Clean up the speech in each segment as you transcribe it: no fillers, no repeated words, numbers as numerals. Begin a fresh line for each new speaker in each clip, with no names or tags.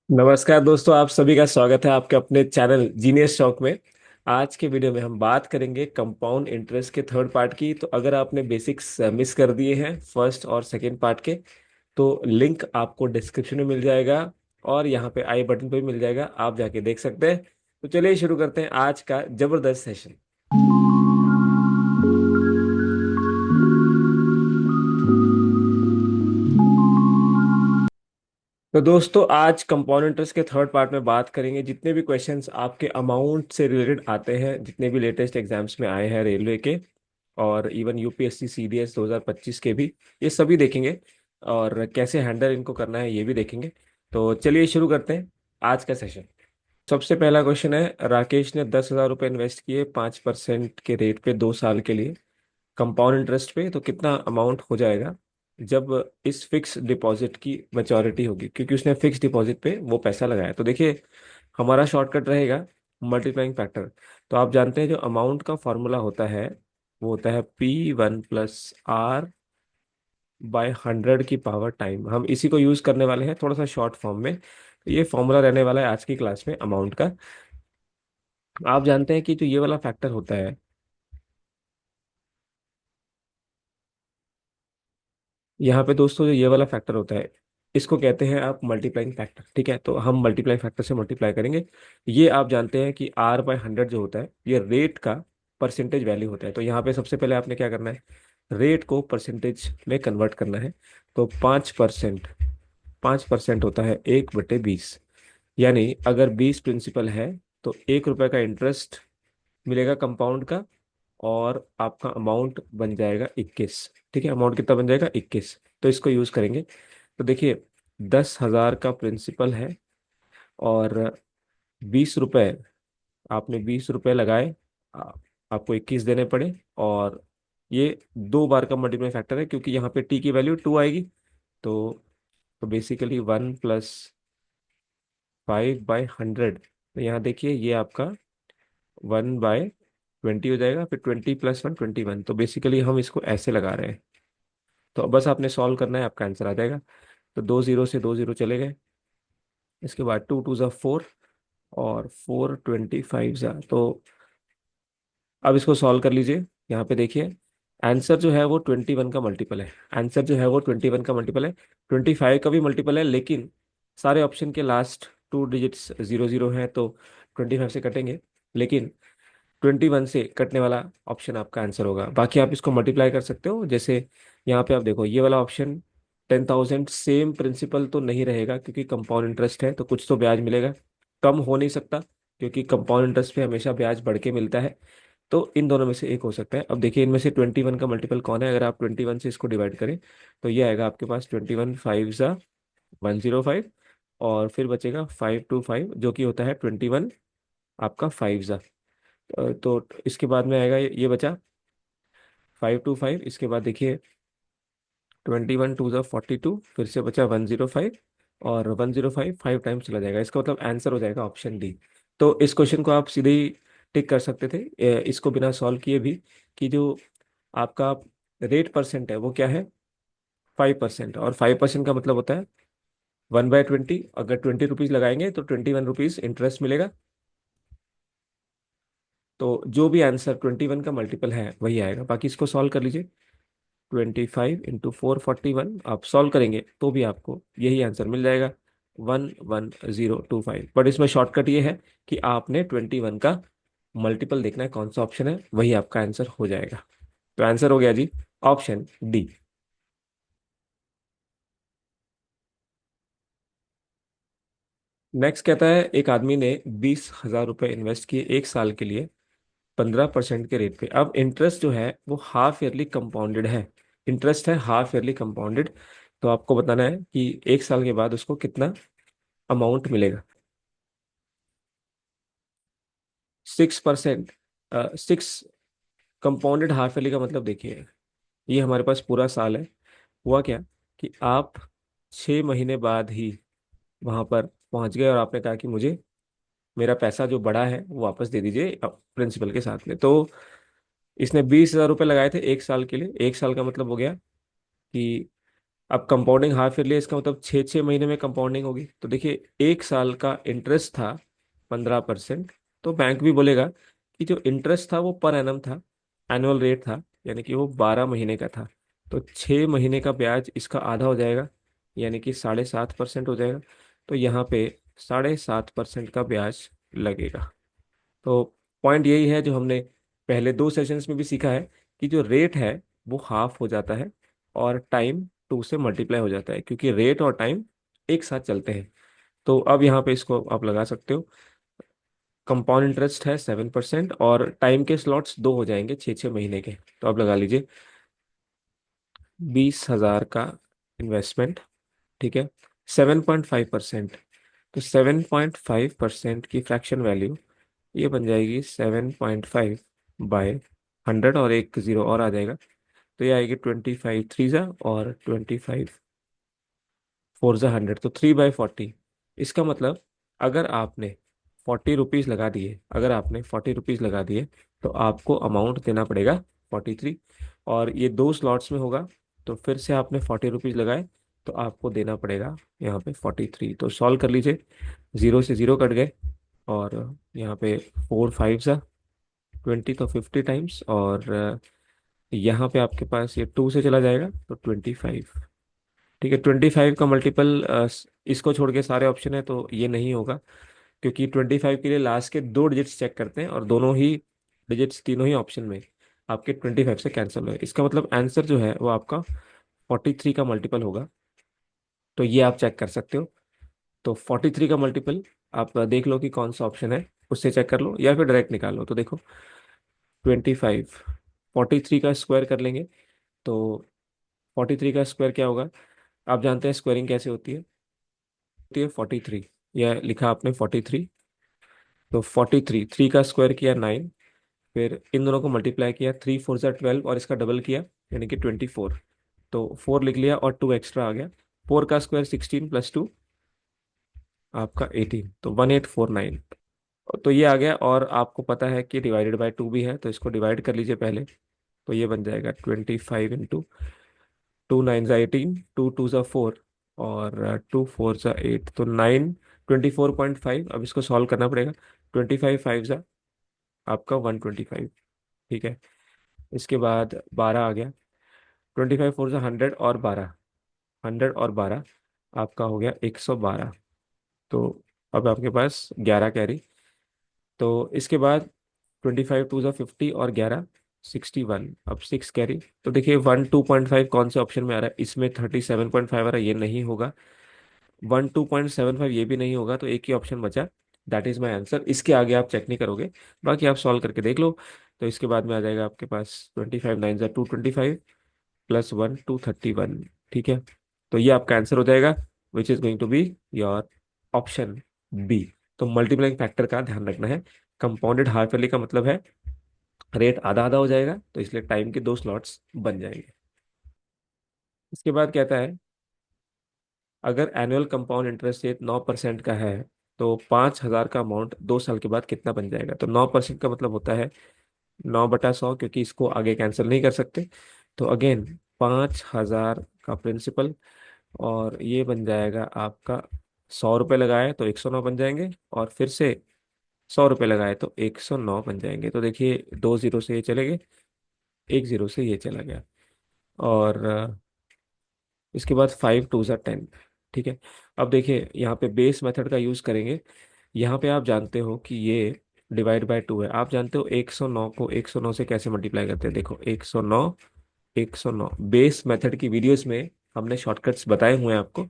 नमस्कार दोस्तों, आप सभी का स्वागत है आपके अपने चैनल जीनियस स्टॉक में। आज के वीडियो में हम बात करेंगे कंपाउंड इंटरेस्ट के थर्ड पार्ट की। तो अगर आपने बेसिक्स मिस कर दिए हैं फर्स्ट और सेकंड पार्ट के, तो लिंक आपको डिस्क्रिप्शन में मिल जाएगा और यहाँ पे आई बटन पे भी मिल जाएगा, आप जाके देख सकते हैं। तो चलिए शुरू करते हैं आज का जबरदस्त सेशन। तो दोस्तों, आज कंपाउंड इंटरेस्ट के थर्ड पार्ट में बात करेंगे जितने भी क्वेश्चंस आपके अमाउंट से रिलेटेड आते हैं, जितने भी लेटेस्ट एग्जाम्स में आए हैं रेलवे के और इवन यूपीएससी सीडीएस 2025 के भी, ये सभी देखेंगे। और कैसे हैंडल इनको करना है ये भी देखेंगे। तो चलिए शुरू करते हैं आज का सेशन। सबसे पहला क्वेश्चन है, राकेश ने 10,000 रुपये इन्वेस्ट किए 5% के रेट पे 2 साल के लिए कंपाउंड इंटरेस्ट पे, तो कितना अमाउंट हो जाएगा जब इस फिक्स डिपॉजिट की मैच्योरिटी होगी, क्योंकि उसने फिक्स डिपॉजिट पे वो पैसा लगाया। तो देखिए, हमारा शॉर्टकट रहेगा मल्टीप्लाइंग फैक्टर। तो आप जानते हैं जो अमाउंट का फॉर्मूला होता है वो होता है P1 + R/100 की पावर टाइम। हम इसी को यूज करने वाले हैं थोड़ा सा शॉर्ट फॉर्म में। तो ये फॉर्मूला रहने वाला है आज की क्लास में अमाउंट का। आप जानते हैं कि जो ये वाला फैक्टर होता है, यहाँ पे दोस्तों जो ये वाला फैक्टर होता है, इसको कहते हैं आप मल्टीप्लाइंग फैक्टर। ठीक है, तो हम मल्टीप्लाइंग फैक्टर से मल्टीप्लाई करेंगे। ये आप जानते हैं कि R/100 जो होता है ये रेट का परसेंटेज वैल्यू होता है। तो यहाँ पे सबसे पहले आपने क्या करना है, रेट को परसेंटेज में कन्वर्ट करना है। तो 5%, 5% होता है 1/20। यानी अगर 20 प्रिंसिपल है तो 1 रुपए का इंटरेस्ट मिलेगा कंपाउंड का, और आपका अमाउंट बन जाएगा 21। ठीक है, अमाउंट कितना बन जाएगा, 21। तो इसको यूज करेंगे। तो देखिए, 10,000 का प्रिंसिपल है और 20 रुपए, आपने 20 रुपए लगाए, आ- आपको 21 देने पड़े। और ये 2 बार का मल्टीप्लाई फैक्टर है क्योंकि यहाँ पे टी की वैल्यू 2 आएगी। तो बेसिकली 1+5/100। तो यहाँ देखिए ये आपका 1/20 हो जाएगा, फिर 20 + 1 21। तो बेसिकली हम इसको ऐसे लगा रहे हैं। तो अब बस आपने सॉल्व करना है, आपका आंसर आ जाएगा। तो 2 जीरो से 2 जीरो चले गए, इसके बाद 2 2 ज़ा 4 और 4 25 ज़ा। तो अब इसको सॉल्व कर लीजिए। यहाँ पे देखिए, आंसर जो है वो 21 का मल्टीपल है। आंसर जो है वो 21 का मल्टीपल है, 25 का भी मल्टीपल है। लेकिन सारे ऑप्शन के लास्ट 2 डिजिट्स 0 0 हैं, तो 25 से कटेंगे। लेकिन 21 से कटने वाला ऑप्शन आपका आंसर होगा। बाकी आप इसको मल्टीप्लाई कर सकते हो। जैसे यहाँ पे आप देखो, ये वाला ऑप्शन 10,000, सेम प्रिंसिपल तो नहीं रहेगा क्योंकि कंपाउंड इंटरेस्ट है, तो कुछ तो ब्याज मिलेगा, कम हो नहीं सकता क्योंकि कंपाउंड इंटरेस्ट पे हमेशा ब्याज बढ़ के मिलता है। तो इन दोनों में से एक हो सकता है। अब देखिए, इनमें से 21 का मल्टीपल कौन है। अगर आप 21 से इसको डिवाइड करें तो ये आएगा आपके पास 21 5 ज़ा 105, और फिर बचेगा 5 2 5 जो कि होता है 21 आपका 5 ज़ा। तो इसके बाद में आएगा ये बचा 5 2 5। इसके बाद देखिए 21 2 ज़ा 42, फिर से बचा 105, और 105 5 टाइम्स चला जाएगा। इसका मतलब आंसर हो जाएगा ऑप्शन डी। तो इस क्वेश्चन को आप सीधे ही टिक कर सकते थे, इसको बिना सॉल्व किए भी, कि जो आपका रेट परसेंट है वो क्या है, 5%। और 5% का मतलब होता है 1/20। अगर 20 रुपीज लगाएंगे तो 21 रुपीज इंटरेस्ट मिलेगा। तो जो भी आंसर 21 का मल्टीपल है वही आएगा। बाकी इसको सॉल्व कर लीजिए। 25 × 4 41 आप सॉल्व करेंगे तो भी आपको यही आंसर मिल जाएगा, 11025। बट इसमें शॉर्टकट ये है कि आपने 21 का मल्टीपल देखना है, कौन सा ऑप्शन है वही आपका आंसर हो जाएगा। तो आंसर हो गया जी, ऑप्शन डी। नेक्स्ट कहता है, एक आदमी ने 20,000 रुपये इन्वेस्ट किए 1 साल के लिए 15% के रेट पे। अब इंटरेस्ट जो है वो हाफ ईयरली कंपाउंडेड है। इंटरेस्ट है हाफ ईयरली कंपाउंडेड। तो आपको बताना है कि 1 साल के बाद उसको कितना अमाउंट मिलेगा। 6%, 6 कंपाउंडेड हाफ ईयरली का मतलब देखिए, ये हमारे पास पूरा साल है। हुआ क्या कि आप 6 महीने बाद ही वहां पर पहुंच गए और आपने कहा कि मुझे मेरा पैसा जो बड़ा है वो वापस दे दीजिए प्रिंसिपल के साथ में। तो इसने 20,000 रुपये लगाए थे 1 साल के लिए। 1 साल का मतलब हो गया कि अब कंपाउंडिंग हाफ ईयरली, इसका मतलब 6 6 महीने में कंपाउंडिंग होगी। तो देखिए, 1 साल का इंटरेस्ट था 15%, तो बैंक भी बोलेगा कि जो इंटरेस्ट था वो पर एनम था, एनुअल रेट था, यानी कि वो 12 महीने का था। तो 6 महीने का ब्याज इसका आधा हो जाएगा, यानी कि 7.5% हो जाएगा। तो यहाँ पे 7.5% का ब्याज लगेगा। तो पॉइंट यही है जो हमने पहले 2 सेशंस में भी सीखा है, कि जो रेट है वो हाफ हो जाता है और टाइम 2 से मल्टीप्लाई हो जाता है, क्योंकि रेट और टाइम एक साथ चलते हैं। तो अब यहाँ पे इसको आप लगा सकते हो। कंपाउंड इंटरेस्ट है 7% और टाइम के स्लॉट्स दो हो जाएंगे 6 6 महीने के। तो अब लगा लीजिए 20,000 का इन्वेस्टमेंट, ठीक है, 7.5%। तो 7.5% की फ्रैक्शन वैल्यू ये बन जाएगी 7.5/100, और एक जीरो और आ जाएगा। तो ये आएगी 25 3 और 25 4 100, तो 3/40। इसका मतलब अगर आपने 40 रुपीज़ लगा दिए, अगर आपने 40 रुपीज़ लगा दिए, तो आपको अमाउंट देना पड़ेगा 43। और ये 2 स्लॉट्स में होगा, तो फिर से आपने 40 रुपीज़ लगाए, तो आपको देना पड़ेगा यहाँ पे 43। तो सॉल्व कर लीजिए, 0 से 0 कट गए, और यहाँ पे 4 5 20, तो 50 टाइम्स, और यहाँ पे आपके पास ये 2 से चला जाएगा तो 25। ठीक है, 25 का मल्टीपल, इसको छोड़ के सारे ऑप्शन है तो ये नहीं होगा, क्योंकि 25 के लिए लास्ट के 2 डिजिट्स चेक करते हैं, और दोनों ही डिजिट्स तीनों ही ऑप्शन में आपके 25 से कैंसिल हुए। इसका मतलब आंसर जो है वो आपका 43 का मल्टीपल होगा। तो ये आप चेक कर सकते हो। तो 43 का मल्टीपल आप देख लो कि कौन सा ऑप्शन है, उससे चेक कर लो या फिर डायरेक्ट निकाल लो। तो देखो, 25, 43 का स्क्वायर कर लेंगे, तो 43 का स्क्वायर क्या होगा? आप जानते हैं स्क्वायरिंग कैसे होती है 43, यह लिखा आपने 43। तो 43, 3 का स्क्वायर किया 9, फिर इन दोनों को मल्टीप्लाई किया, 3 4 12, और इसका डबल किया, यानी कि 24। तो 4 लिख लिया और 2 एक्स्ट्रा आ गया। 4 का स्क्वायर 16 प्लस 2 आपका 18, तो 1849। तो ये आ गया, और आपको पता है कि डिवाइडेड बाय 2 भी है, तो इसको डिवाइड कर लीजिए पहले। तो ये बन जाएगा 25 × 2 9 = 18, 2 2 = 4, और 2 4 = 8, तो 9, 24.5। अब इसको सॉल्व करना पड़ेगा। 25 5 आपका 125, ठीक है। इसके बाद 12 आ गया, 25 4 = 100, और 12, 100 और 12 आपका हो गया 112। तो अब आपके पास 11 कैरी। तो इसके बाद 25 2 = 50, और 11 61, अब 6 कैरी। तो देखिए 1 2.5 कौन से ऑप्शन में आ रहा है? इसमें 37.5 आ रहा है, ये नहीं होगा। 1 2.75 ये भी नहीं होगा, तो एक ही ऑप्शन बचा, दैट इज माई आंसर। इसके आगे आप चेक नहीं करोगे, बाकी आप सॉल्व करके देख लो। तो इसके बाद में आ जाएगा आपके पास 25 9 = 225, +1 231, ठीक है। तो ये आपका आंसर हो जाएगा, which is going to be your option B. तो मल्टीप्लाइंग फैक्टर का ध्यान रखना है। कंपाउंडेड हाफ ईयरली का मतलब है रेट आधा आधा हो जाएगा, तो इसलिए टाइम के 2 स्लॉट्स बन जाएंगे। इसके बाद कहता है, अगर एनुअल कंपाउंड इंटरेस्ट रेट 9% का है, तो 5,000 का अमाउंट 2 साल के बाद कितना बन जाएगा? तो 9% का मतलब होता है 9/100, क्योंकि इसको आगे कैंसिल नहीं कर सकते। तो अगेन 5,000 का प्रिंसिपल, और ये बन जाएगा आपका, 100 रुपये लगाए तो 109 बन जाएंगे, और फिर से 100 रुपये लगाए तो 109 बन जाएंगे। तो देखिए, 2 जीरो से ये चले गए, 1 जीरो से ये चला गया, और इसके बाद 5 2 = 10, ठीक है। अब देखिए, यहाँ पे बेस मेथड का यूज करेंगे। यहाँ पे आप जानते हो कि ये डिवाइड बाय 2 है। आप जानते हो 109 को 109 से कैसे मल्टीप्लाई करते हैं? देखो, 109, 109 बेस मेथड की वीडियोस में हमने शॉर्टकट्स बताए हुए हैं आपको,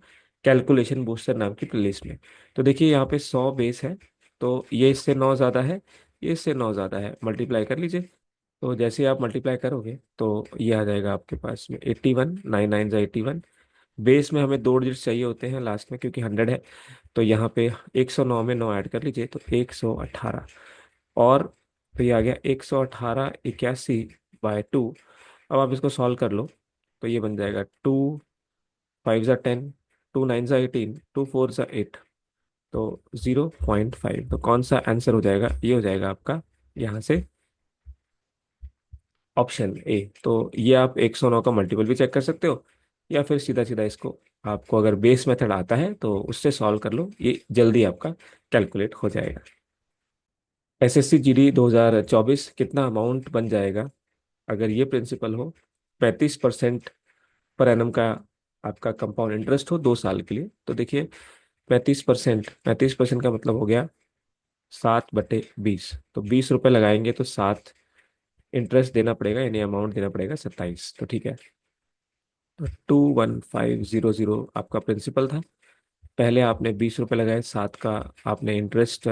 कैलकुलेशन बूस्टर नाम की प्लेलिस्ट में। तो देखिए, यहाँ पे 100 बेस है, तो ये इससे 9 ज़्यादा है, ये इससे 9 ज़्यादा है, मल्टीप्लाई कर लीजिए। तो जैसे ही आप मल्टीप्लाई करोगे, तो ये आ जाएगा आपके पास में 81, 9 9 = 81। बेस में हमें 2 डिजिट चाहिए होते हैं लास्ट में, क्योंकि 100 है। तो यहाँ पे 109 में 9 ऐड कर लीजिए, तो 118, और तो ये आ गया 118 81/2। अब आप इसको सॉल्व कर लो, तो ये बन जाएगा 2 5 = 10, 2 9 = 18, 2 4 = 8, तो 0.5। तो कौन सा आंसर हो जाएगा? ये हो जाएगा आपका यहाँ से ऑप्शन ए। तो ये आप 109 का मल्टीपल भी चेक कर सकते हो, या फिर सीधा सीधा इसको, आपको अगर बेस मेथड आता है तो उससे सॉल्व कर लो, ये जल्दी आपका कैलकुलेट हो जाएगा। एसएससी जीडी 2024 कितना अमाउंट बन जाएगा अगर ये प्रिंसिपल हो, 35% पर एनम का आपका कंपाउंड इंटरेस्ट हो 2 साल के लिए। तो देखिए 35% का मतलब हो गया 7/20। तो 20 रुपए लगाएंगे तो 7 इंटरेस्ट देना पड़ेगा, यानी अमाउंट देना पड़ेगा 27। तो ठीक है, तो 21500 आपका प्रिंसिपल था। पहले आपने 20 रुपए लगाए, 7 का आपने इंटरेस्ट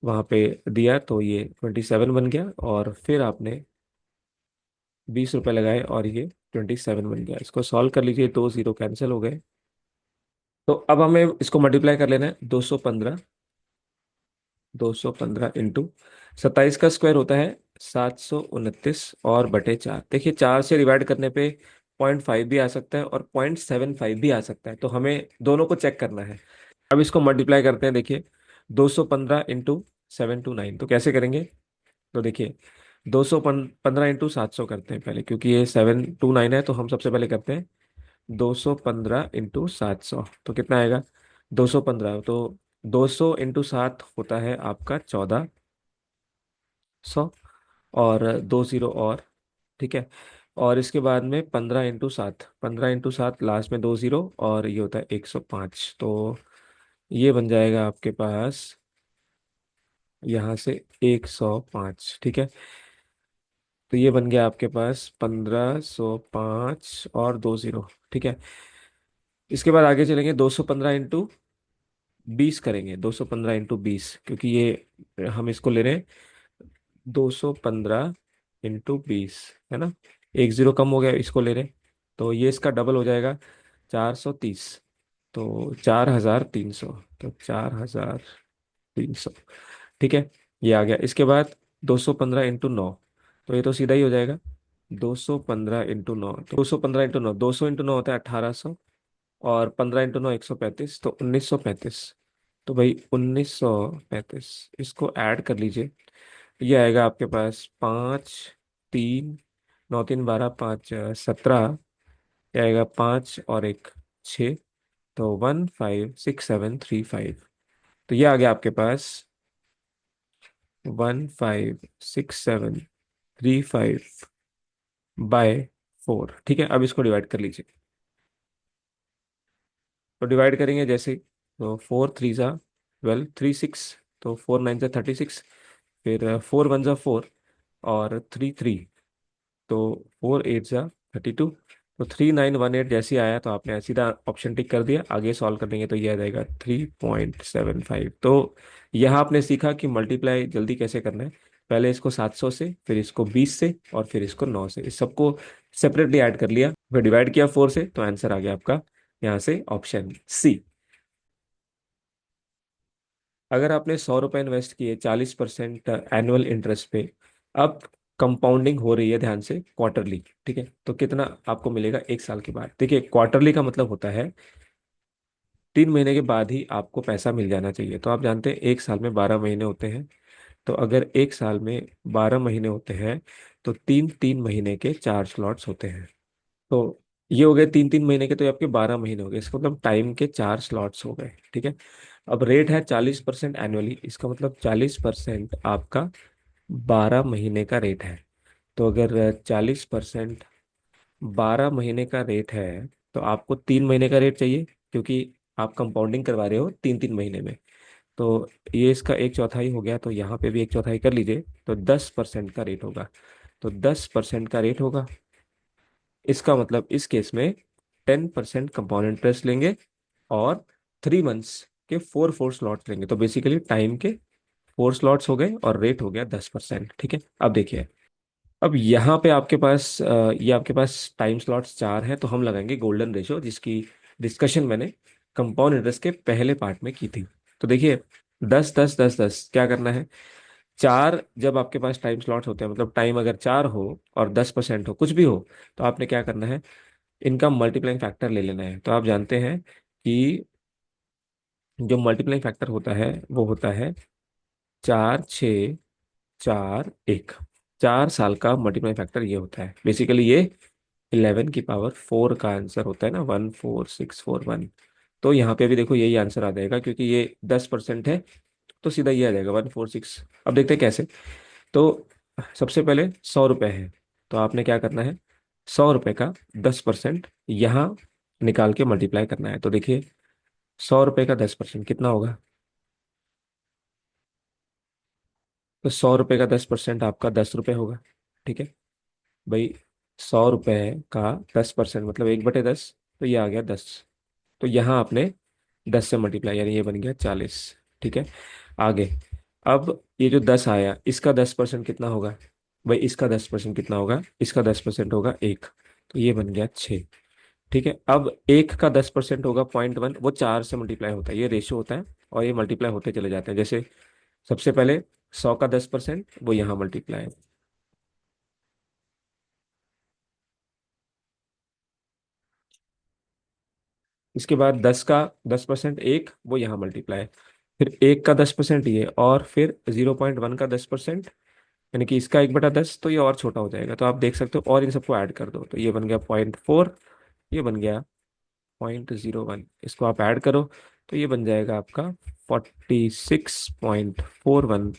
वहां पे दिया, तो ये 27 बन गया। और फिर आपने 20 रुपए लगाए और ये 27 बन गया। इसको सॉल्व कर लीजिए, 2 जीरो कैंसिल हो गए। तो अब हमें इसको मल्टीप्लाई कर लेना है। 215 इंटू 27 का स्क्वायर होता है 729 और बटे 4। देखिए 4 से डिवाइड करने पे 0.5 भी आ सकता है और 0.75 भी आ सकता है, तो हमें दोनों को चेक करना है। अब इसको मल्टीप्लाई करते हैं। देखिए 215 इंटू 729, तो कैसे करेंगे? तो देखिए 215 इंटू 700 करते हैं पहले, क्योंकि ये 729 है, तो हम सबसे पहले करते हैं 215 इंटू 700। तो कितना आएगा? 215, तो 200 इंटू 7 होता है आपका 1400, और 2 जीरो और, ठीक है। और इसके बाद में 15 इंटू 7, 15 इंटू 7 लास्ट में 2 जीरो, और ये होता है 105। तो ये बन जाएगा आपके पास यहाँ से 105, ठीक है। तो ये बन गया आपके पास 1505 और 2 जीरो, ठीक है। इसके बाद आगे चलेंगे, 215 इंटू 20 करेंगे। 215 इंटू 20, क्योंकि ये हम इसको ले रहे हैं 215 इंटू 20, है ना। 1 जीरो कम हो गया, इसको ले रहे हैं, तो ये इसका डबल हो जाएगा 430। तो 4300, तो 4300, ठीक है। ये आ गया। इसके बाद 215 इंटू 9, तो ये तो सीधा ही हो जाएगा 215 इंटू 9। तो 215 इंटू 9, 200 इंटू 9 होता है 1800, और 15 इंटू 9 135, तो 1935। तो भाई 1935, इसको ऐड कर लीजिए। ये आएगा आपके पास 5 3 9 3 12 5 17, ये आएगा 5 और 1 6, तो 156735। तो ये आ गया आपके पास 156735 बाय 4, ठीक है। अब इसको डिवाइड कर लीजिए। तो डिवाइड करेंगे जैसे, तो 4 3 ज़ा 12, 3 6, तो 4 9 ज़ा 36, फिर 4 1 ज़ा 4, और 3 3, तो 4 8 ज़ा 32, तो 3918 जैसे ही आया तो आपने सीधा ऑप्शन टिक कर दिया। आगे सॉल्व करेंगे तो ये आ जाएगा 3.75। तो यहाँ आपने सीखा कि मल्टीप्लाई जल्दी कैसे करना है। पहले इसको 700 से, फिर इसको 20 से, और फिर इसको 9 से, इस सबको सेपरेटली ऐड कर लिया, फिर डिवाइड किया 4 से, तो आंसर आ गया आपका यहाँ से ऑप्शन सी। अगर आपने 100 रुपये इन्वेस्ट किए 40% एनुअल इंटरेस्ट पे, अब कंपाउंडिंग हो रही है, ध्यान से, क्वार्टरली, ठीक है, तो कितना आपको मिलेगा 1 साल के बाद? देखिए क्वार्टरली का मतलब होता है 3 महीने के बाद ही आपको पैसा मिल जाना चाहिए। तो आप जानते हैं 1 साल में 12 महीने होते हैं, तो अगर 1 साल में 12 महीने होते हैं, तो 3 3 महीने के 4 स्लॉट्स होते हैं। तो ये हो गए 3 3 महीने के, तो ये आपके 12 महीने हो गए, इसका मतलब टाइम के 4 स्लॉट्स हो गए, ठीक है। अब रेट है 40% एनुअली, इसका मतलब 40% आपका 12 महीने का रेट है। तो अगर 40% 12 महीने का रेट है, तो आपको 3 महीने का रेट चाहिए, क्योंकि आप कंपाउंडिंग करवा रहे हो 3 3 महीने में। तो ये इसका 1/4 हो गया, तो यहाँ पे भी 1/4 कर लीजिए, तो 10% का रेट होगा। तो 10% का रेट होगा, इसका मतलब इस केस में 10% कंपाउंड इंटरेस्ट लेंगे, और 3 मंथ्स के 4 4 स्लॉट्स लेंगे। तो बेसिकली टाइम के 4 स्लॉट्स हो गए और रेट हो गया 10%, ठीक है। अब देखिए, अब यहाँ पे आपके पास ये आपके पास टाइम स्लॉट्स 4 हैं, तो हम लगाएंगे गोल्डन रेशो, जिसकी डिस्कशन मैंने कंपाउंड इंटरेस्ट के पहले पार्ट में की थी। तो देखिए 10 10 10 10 क्या करना है? 4 जब आपके पास टाइम स्लॉट्स होते हैं, मतलब टाइम अगर 4 हो और 10% हो, कुछ भी हो, तो आपने क्या करना है? इनका मल्टीप्लाइंग फैक्टर ले लेना है। तो आप जानते हैं कि जो मल्टीप्लाइंग फैक्टर होता है वो होता है 4 6 4 1। 4 साल का मल्टीप्लाइंग फैक्टर ये होता है बेसिकली। ये 11 की पावर 4 का आंसर होता है ना 14641। तो यहाँ पे भी देखो यही आंसर आ जाएगा, क्योंकि ये 10% है, तो सीधा ये आ जाएगा 146। अब देखते हैं कैसे। तो सबसे पहले 100 रुपये है, तो आपने क्या करना है, 100 रुपये का 10% यहाँ निकाल के मल्टीप्लाई करना है। तो देखिए 100 रुपये का 10% कितना होगा। तो 100 रुपये का 10% आपका 10 रुपये होगा। ठीक है भाई, 100 रुपये का 10% मतलब 1/10, तो ये आ गया 10। तो यहाँ आपने 10 से मल्टीप्लाई, यानी ये बन गया 40। ठीक है, आगे। अब ये जो 10 आया, इसका 10% कितना होगा। भाई इसका 10% कितना होगा, इसका 10% होगा 1, तो ये बन गया 6। ठीक है, अब 1 का 10% होगा 0.1, वो 4 से मल्टीप्लाई होता है, ये रेशो होता है, और ये मल्टीप्लाई होते चले जाते हैं। जैसे सबसे पहले 100 का 10% वो यहाँ मल्टीप्लाई है, इसके बाद 10 का 10% एक वो यहाँ मल्टीप्लाई, फिर 1 का 10% ये, और फिर 0.1 का 10%, यानी कि इसका 1/10, तो ये और छोटा हो जाएगा। तो आप देख सकते हो, और इन सबको ऐड कर दो, तो ये बन गया 0.4, ये बन गया 0.01, इसको आप ऐड करो, तो ये बन जाएगा आपका 46.41।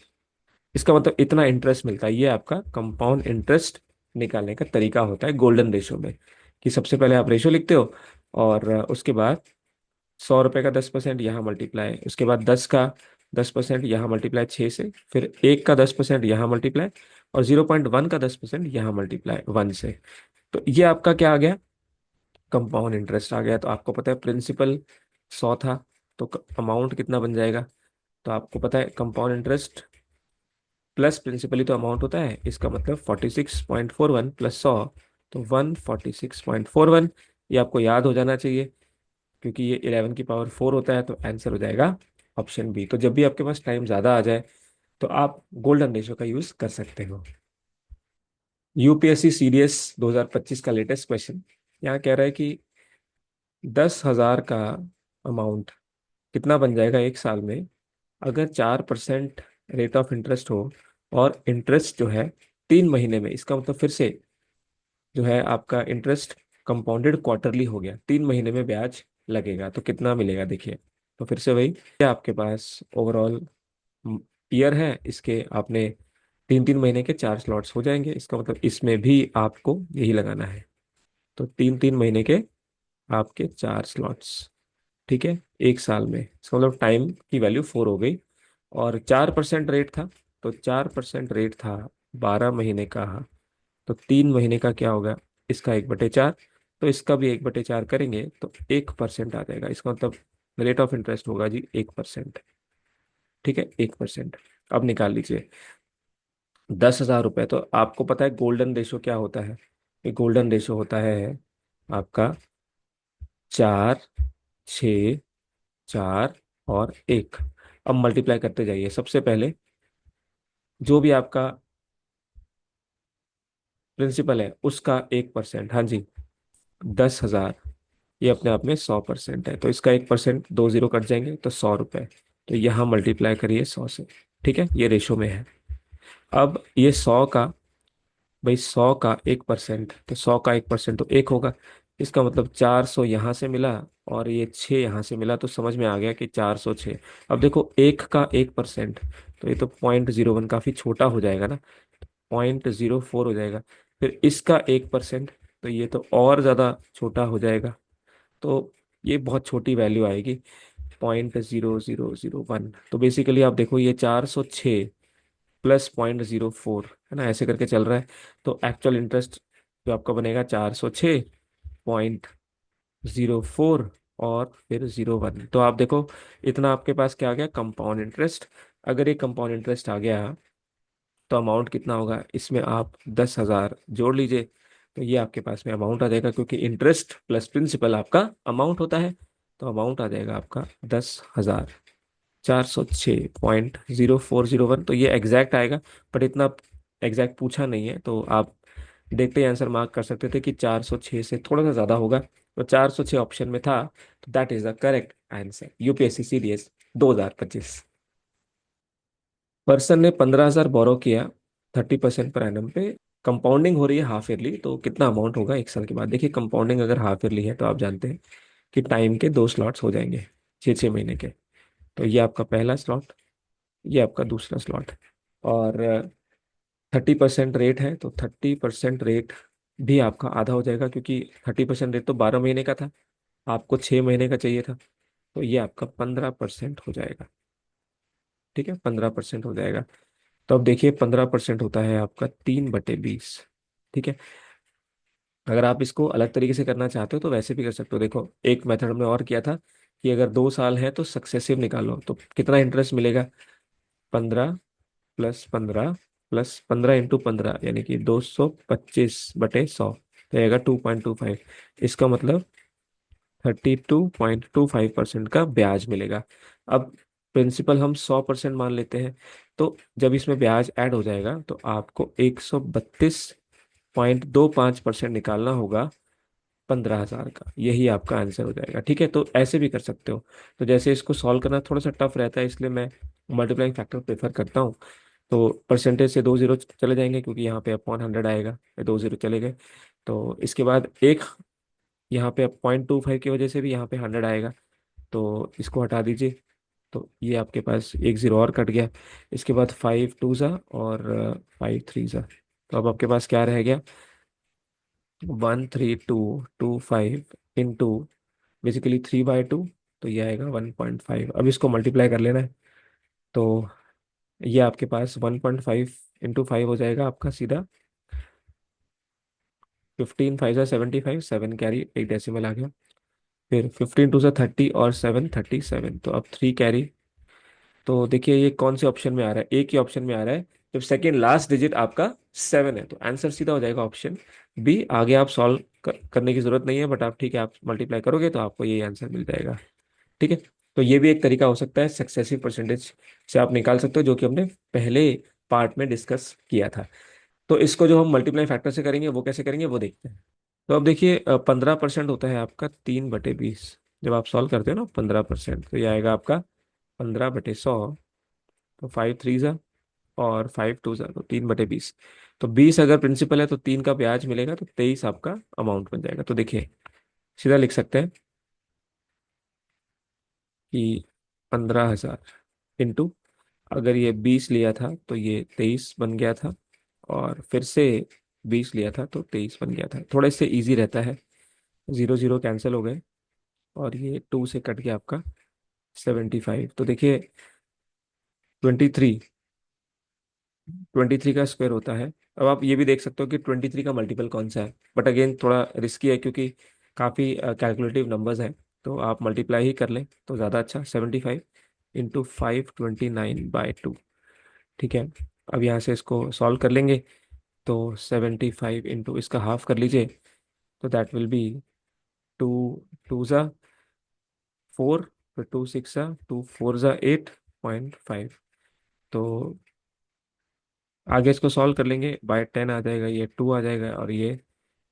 इसका मतलब इतना इंटरेस्ट मिलता है। ये आपका कंपाउंड इंटरेस्ट निकालने का तरीका होता है गोल्डन रेशो में, कि सबसे पहले आप रेशो लिखते हो, और उसके बाद 100 रुपये का 10% यहाँ मल्टीप्लाई, उसके बाद 10 का 10% यहाँ मल्टीप्लाई 6 से, फिर 1 का 10% यहाँ मल्टीप्लाई, और 0.1 का 10% यहाँ मल्टीप्लाई 1 से। तो ये आपका क्या आ गया, कंपाउंड इंटरेस्ट आ गया। तो आपको पता है प्रिंसिपल 100 था, तो अमाउंट कितना बन जाएगा। तो आपको पता है कंपाउंड इंटरेस्ट प्लस प्रिंसिपली तो अमाउंट होता है, इसका मतलब 46.41 प्लस 100, तो 146.41। ये आपको याद हो जाना चाहिए, क्योंकि ये 11 की पावर 4 होता है, तो आंसर हो जाएगा ऑप्शन बी। तो जब भी आपके पास टाइम ज़्यादा आ जाए, तो आप गोल्डन रेशो का यूज़ कर सकते हो। यूपीएससी सीडीएस 2025 का लेटेस्ट क्वेश्चन यहाँ कह रहा है कि 10,000 का अमाउंट कितना बन जाएगा 1 साल में, अगर 4% रेट ऑफ इंटरेस्ट हो, और इंटरेस्ट जो है 3 महीने में, इसका मतलब फिर से जो है आपका इंटरेस्ट कंपाउंडेड क्वार्टरली हो गया, 3 महीने में ब्याज लगेगा, तो कितना मिलेगा देखिए। तो फिर से वही, ये आपके पास ओवरऑल ईयर है, इसके आपने 3 3 महीने के 4 स्लॉट्स हो जाएंगे, इसका मतलब इसमें भी आपको यही लगाना है। तो 3 3 महीने के आपके 4 स्लॉट्स। ठीक है, 1 साल में, इसका मतलब टाइम की वैल्यू 4 हो गई, और 4% रेट था, तो 4% रेट था 12 महीने का, तो 3 महीने का क्या होगा, इसका 1/4, तो इसका भी 1/4 करेंगे तो 1% आ जाएगा, इसका मतलब रेट ऑफ इंटरेस्ट होगा जी 1%। ठीक है, 1%। अब निकाल लीजिए 10,000 रुपये। तो आपको पता है गोल्डन रेशो क्या होता है, ये गोल्डन रेशो होता है आपका 4, 6, 4 और 1। अब मल्टीप्लाई करते जाइए, सबसे पहले जो भी आपका प्रिंसिपल है उसका 1%, हाँ जी, 10,000, ये अपने आप में 100% है, तो इसका 1%, 2 जीरो कट जाएंगे, तो 100 रुपये। तो यहाँ मल्टीप्लाई करिए 100 से। ठीक है, ये रेशो में है। अब ये 100 का, भाई 100 का 1%, तो 100 का 1% तो 1 होगा, इसका मतलब 400 यहाँ से मिला, और ये 6 यहाँ से मिला, तो समझ में आ गया कि 406। अब देखो 1 का 1%, तो ये तो 0.01, काफ़ी छोटा हो जाएगा ना, 0.04 हो जाएगा। फिर इसका 1%, तो ये तो और ज़्यादा छोटा हो जाएगा, तो ये बहुत छोटी वैल्यू आएगी, 0.0001। तो बेसिकली आप देखो ये 406 प्लस 0.04 है ना, ऐसे करके चल रहा है। तो एक्चुअल इंटरेस्ट जो आपका बनेगा 406.04, और फिर 01। तो आप देखो इतना आपके पास क्या आ गया, कंपाउंड इंटरेस्ट। अगर ये कंपाउंड इंटरेस्ट आ गया, तो अमाउंट कितना होगा, इसमें आप 10,000 जोड़ लीजिए, तो ये आपके पास में अमाउंट आ जाएगा, क्योंकि इंटरेस्ट प्लस प्रिंसिपल आपका अमाउंट होता है। तो अमाउंट आ जाएगा आपका 10,406.0401। तो ये एग्जैक्ट आएगा, बट इतना एग्जैक्ट पूछा नहीं है, तो आप देखते ही आंसर मार्क कर सकते थे कि 406 से थोड़ा सा ज़्यादा होगा, तो 406 ऑप्शन में था, तो that is the correct answer. UPSC CDS 2025। Person ने 15,000 बोरो किया 30% पर एनम पे, कंपाउंडिंग हो रही है हाफ ईयरली, तो कितना अमाउंट होगा 1 साल के बाद? देखिए कंपाउंडिंग अगर हाफ ईयरली है तो आप जानते हैं कि टाइम के 2 स्लॉट्स हो जाएंगे, 6 6 महीने के। तो ये आपका पहला स्लॉट, ये आपका दूसरा स्लॉट। और 30% रेट है, तो 30% रेट भी आपका आधा हो जाएगा, क्योंकि 30% रेट तो 12 महीने का था, आपको 6 महीने का चाहिए था। तो ये आपका 15% हो जाएगा। ठीक है, 15% हो जाएगा। तो अब देखिए 15% होता है आपका 3/20। ठीक है, अगर आप इसको अलग तरीके से करना चाहते हो तो वैसे भी कर सकते हो। देखो एक मेथड हमने और किया था कि अगर 2 साल है तो सक्सेसिव निकालो, तो कितना इंटरेस्ट मिलेगा? 15 + 15 + 15 यानी कि 225/100, तो आएगा 2.25। इसका मतलब 32.25% का ब्याज मिलेगा। अब प्रिंसिपल हम 100% मान लेते हैं, तो जब इसमें ब्याज ऐड हो जाएगा तो आपको 132.25% निकालना होगा 15,000 का। यही आपका आंसर हो जाएगा। ठीक है, तो ऐसे भी कर सकते हो। तो जैसे इसको सॉल्व करना थोड़ा सा टफ रहता है, इसलिए मैं मल्टीप्लाइंग फैक्टर प्रेफर करता हूँ। तो परसेंटेज से 2 जीरो चले जाएंगे, क्योंकि यहाँ पे अपॉन 100 आएगा, 2 जीरो चले गए। तो इसके बाद एक यहाँ पे 0.25 की वजह से भी यहाँ पे 100 आएगा, तो इसको हटा दीजिए। तो ये आपके पास 1 जीरो और कट गया। इसके बाद 5 2 ज़ा और 5 3 ज़ा। तो अब आपके पास क्या रह गया? 13225 इंटू बेसिकली 3/2, तो ये आएगा 1.5। अब इसको मल्टीप्लाई कर लेना है। तो ये आपके पास 1.5 इंटू 5 हो जाएगा आपका सीधा 15 5 ज़ा 75, 7 कैरी, एक डेसिमल आ गया। फिर 15 2 ज़ा 30 और 7 37, तो अब 3 कैरी। तो देखिए ये कौन से ऑप्शन में आ रहा है? एक ही ऑप्शन में आ रहा है, जब सेकेंड लास्ट डिजिट आपका 7 है, तो आंसर सीधा हो जाएगा ऑप्शन बी। आगे आप सॉल्व करने की जरूरत नहीं है, बट आप ठीक है, आप मल्टीप्लाई करोगे तो आपको यही आंसर मिल जाएगा। ठीक है, तो ये भी एक तरीका हो सकता है, सक्सेसिव परसेंटेज से आप निकाल सकते हो, जो कि हमने पहले पार्ट में डिस्कस किया था। तो इसको जो हम मल्टीप्लाई फैक्टर से करेंगे वो कैसे करेंगे वो देखते हैं। तो अब देखिए 15% होता है आपका 3/20। जब आप सॉल्व करते हो ना 15%, तो ये आएगा आपका 15/100। तो 5 3 ज़ा और 5 2 ज़ा, तो 3/20। तो 20 अगर प्रिंसिपल है तो 3 का ब्याज मिलेगा, तो 23 आपका अमाउंट बन जाएगा। तो देखिए सीधा लिख सकते हैं कि 15,000 इंटू, अगर ये 20 लिया था तो ये 23 बन गया था, और फिर से 20 लिया था तो 23 बन गया था। थोड़ा इससे इजी रहता है, 0 0 कैंसिल हो गए, और ये 2 से कट गया आपका 75। तो देखिए 23, 23 का स्क्वायर होता है। अब आप ये भी देख सकते हो कि 23 का मल्टीपल कौन सा है, बट अगेन थोड़ा रिस्की है, क्योंकि काफ़ी कैलकुलेटिव नंबर्स हैं। तो आप मल्टीप्लाई ही कर लें तो ज़्यादा अच्छा। 75 इंटू 529/2। ठीक है, अब यहाँ से इसको सॉल्व कर लेंगे। तो 75 इंटू इसका हाफ कर लीजिए, तो दैट विल बी 2 2 ज़ा 4, फिर 2 6 ज़ा 2 4 ज़ा 8.5। तो आगे इसको सॉल्व कर लेंगे, बाय 10 आ जाएगा, ये 2 आ जाएगा, और ये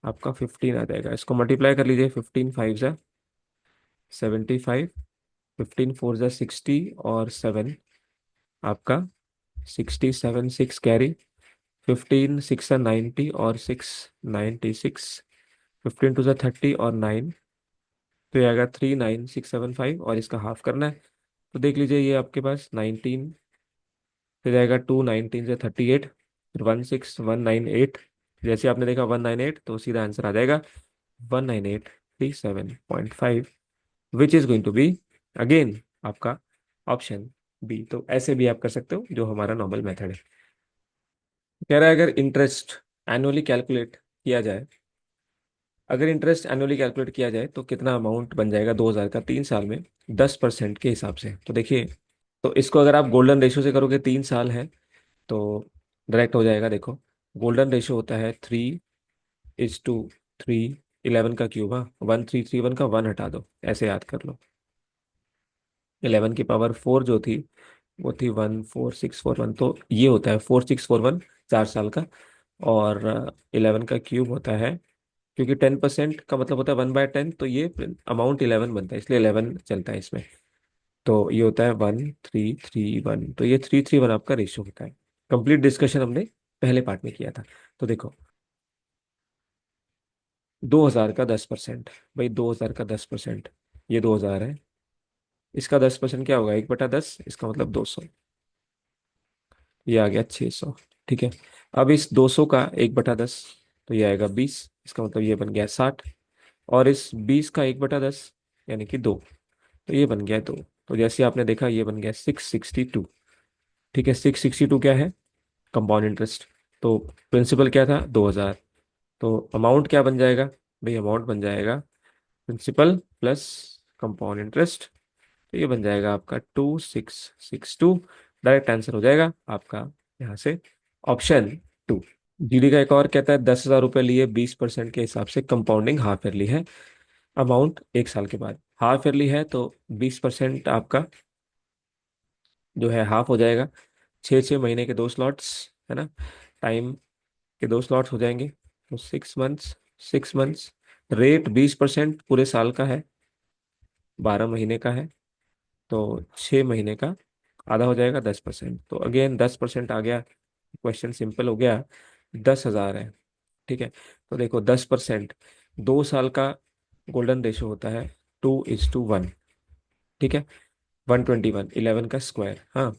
आपका 15 आ जाएगा। इसको मल्टीप्लाई कर लीजिए, 15 5 ज़ा 75, 15 4 ज़ा 60, और 7 आपका 67, 6 कैरी, 15 6 ज़ा 90 और 6 96, 15 2 ज़ा 30 और 9, तो ये आएगा 39675, और इसका हाफ करना है। तो देख लीजिए ये आपके पास 19, फिर जाएगा 2 19 ज़ा 38, फिर 16198। जैसे आपने देखा 198, तो सीधा आंसर आ जाएगा 19837.5, which is going to be again आपका ऑप्शन बी। तो ऐसे भी आप कर सकते हो, जो हमारा नॉर्मल मेथड है। कह रहा है अगर इंटरेस्ट एनुअली कैलकुलेट किया जाए, अगर इंटरेस्ट एनुअली कैलकुलेट किया जाए तो कितना अमाउंट बन जाएगा 2,000 का 3 साल में, 10% के हिसाब से? तो देखिए, तो इसको अगर आप गोल्डन रेशियो से करोगे, 3 साल है तो डायरेक्ट हो जाएगा। देखो गोल्डन रेशियो होता है 3:3, 11 का क्यूब। हाँ, 1331 का 1 हटा दो, ऐसे याद कर लो। 11 की पावर 4 जो थी वो थी 14641, तो ये होता है 4641 4 साल का। और 11 का क्यूब होता है, क्योंकि 10% का मतलब होता है 1/10, तो ये अमाउंट 11 बनता है, इसलिए 11 चलता है इसमें। तो ये होता है 1331, तो ये 331 आपका रेशियो होता है। कंप्लीट डिस्कशन हमने पहले पार्ट में किया था। तो देखो, 2000 का 10%, भाई 2000 का 10%, ये 2000 है, इसका 10% क्या होगा, 1/10, इसका मतलब 200, ये आ गया 600। ठीक है, अब इस 200 का 1/10, तो ये आएगा 20, इसका मतलब ये बन गया 60। और इस 20 का 1/10 यानी कि 2, तो ये बन गया 2। तो जैसे आपने देखा ये बन गया 662। ठीक है, 662 क्या है, कंपाउंड इंटरेस्ट। तो प्रिंसिपल क्या था, 2000। तो अमाउंट क्या बन जाएगा, भाई अमाउंट बन जाएगा प्रिंसिपल प्लस कंपाउंड इंटरेस्ट। तो ये बन जाएगा आपका 2662। डायरेक्ट आंसर हो जाएगा आपका यहाँ से ऑप्शन 2। जीडी का एक और कहता है 10,000 रुपये लिए 20% के हिसाब से कंपाउंडिंग हाफ ईयरली है, अमाउंट 1 साल के बाद। हाफ ईयरली है तो 20% आपका जो है हाफ हो जाएगा, 6 6 महीने के 2 स्लॉट्स है ना, टाइम के 2 स्लॉट्स हो जाएंगे, तो 6 मंथ्स, 6 मंथ्स। रेट 20% पूरे साल का है, 12 महीने का है, तो 6 महीने का आधा हो जाएगा 10%। तो अगेन 10% आ गया, क्वेश्चन सिंपल हो गया, 10,000 है। ठीक है, तो देखो 10%, 2 साल का गोल्डन रेशो होता है 2:1। ठीक है, 121, 11 का स्क्वायर, हाँ।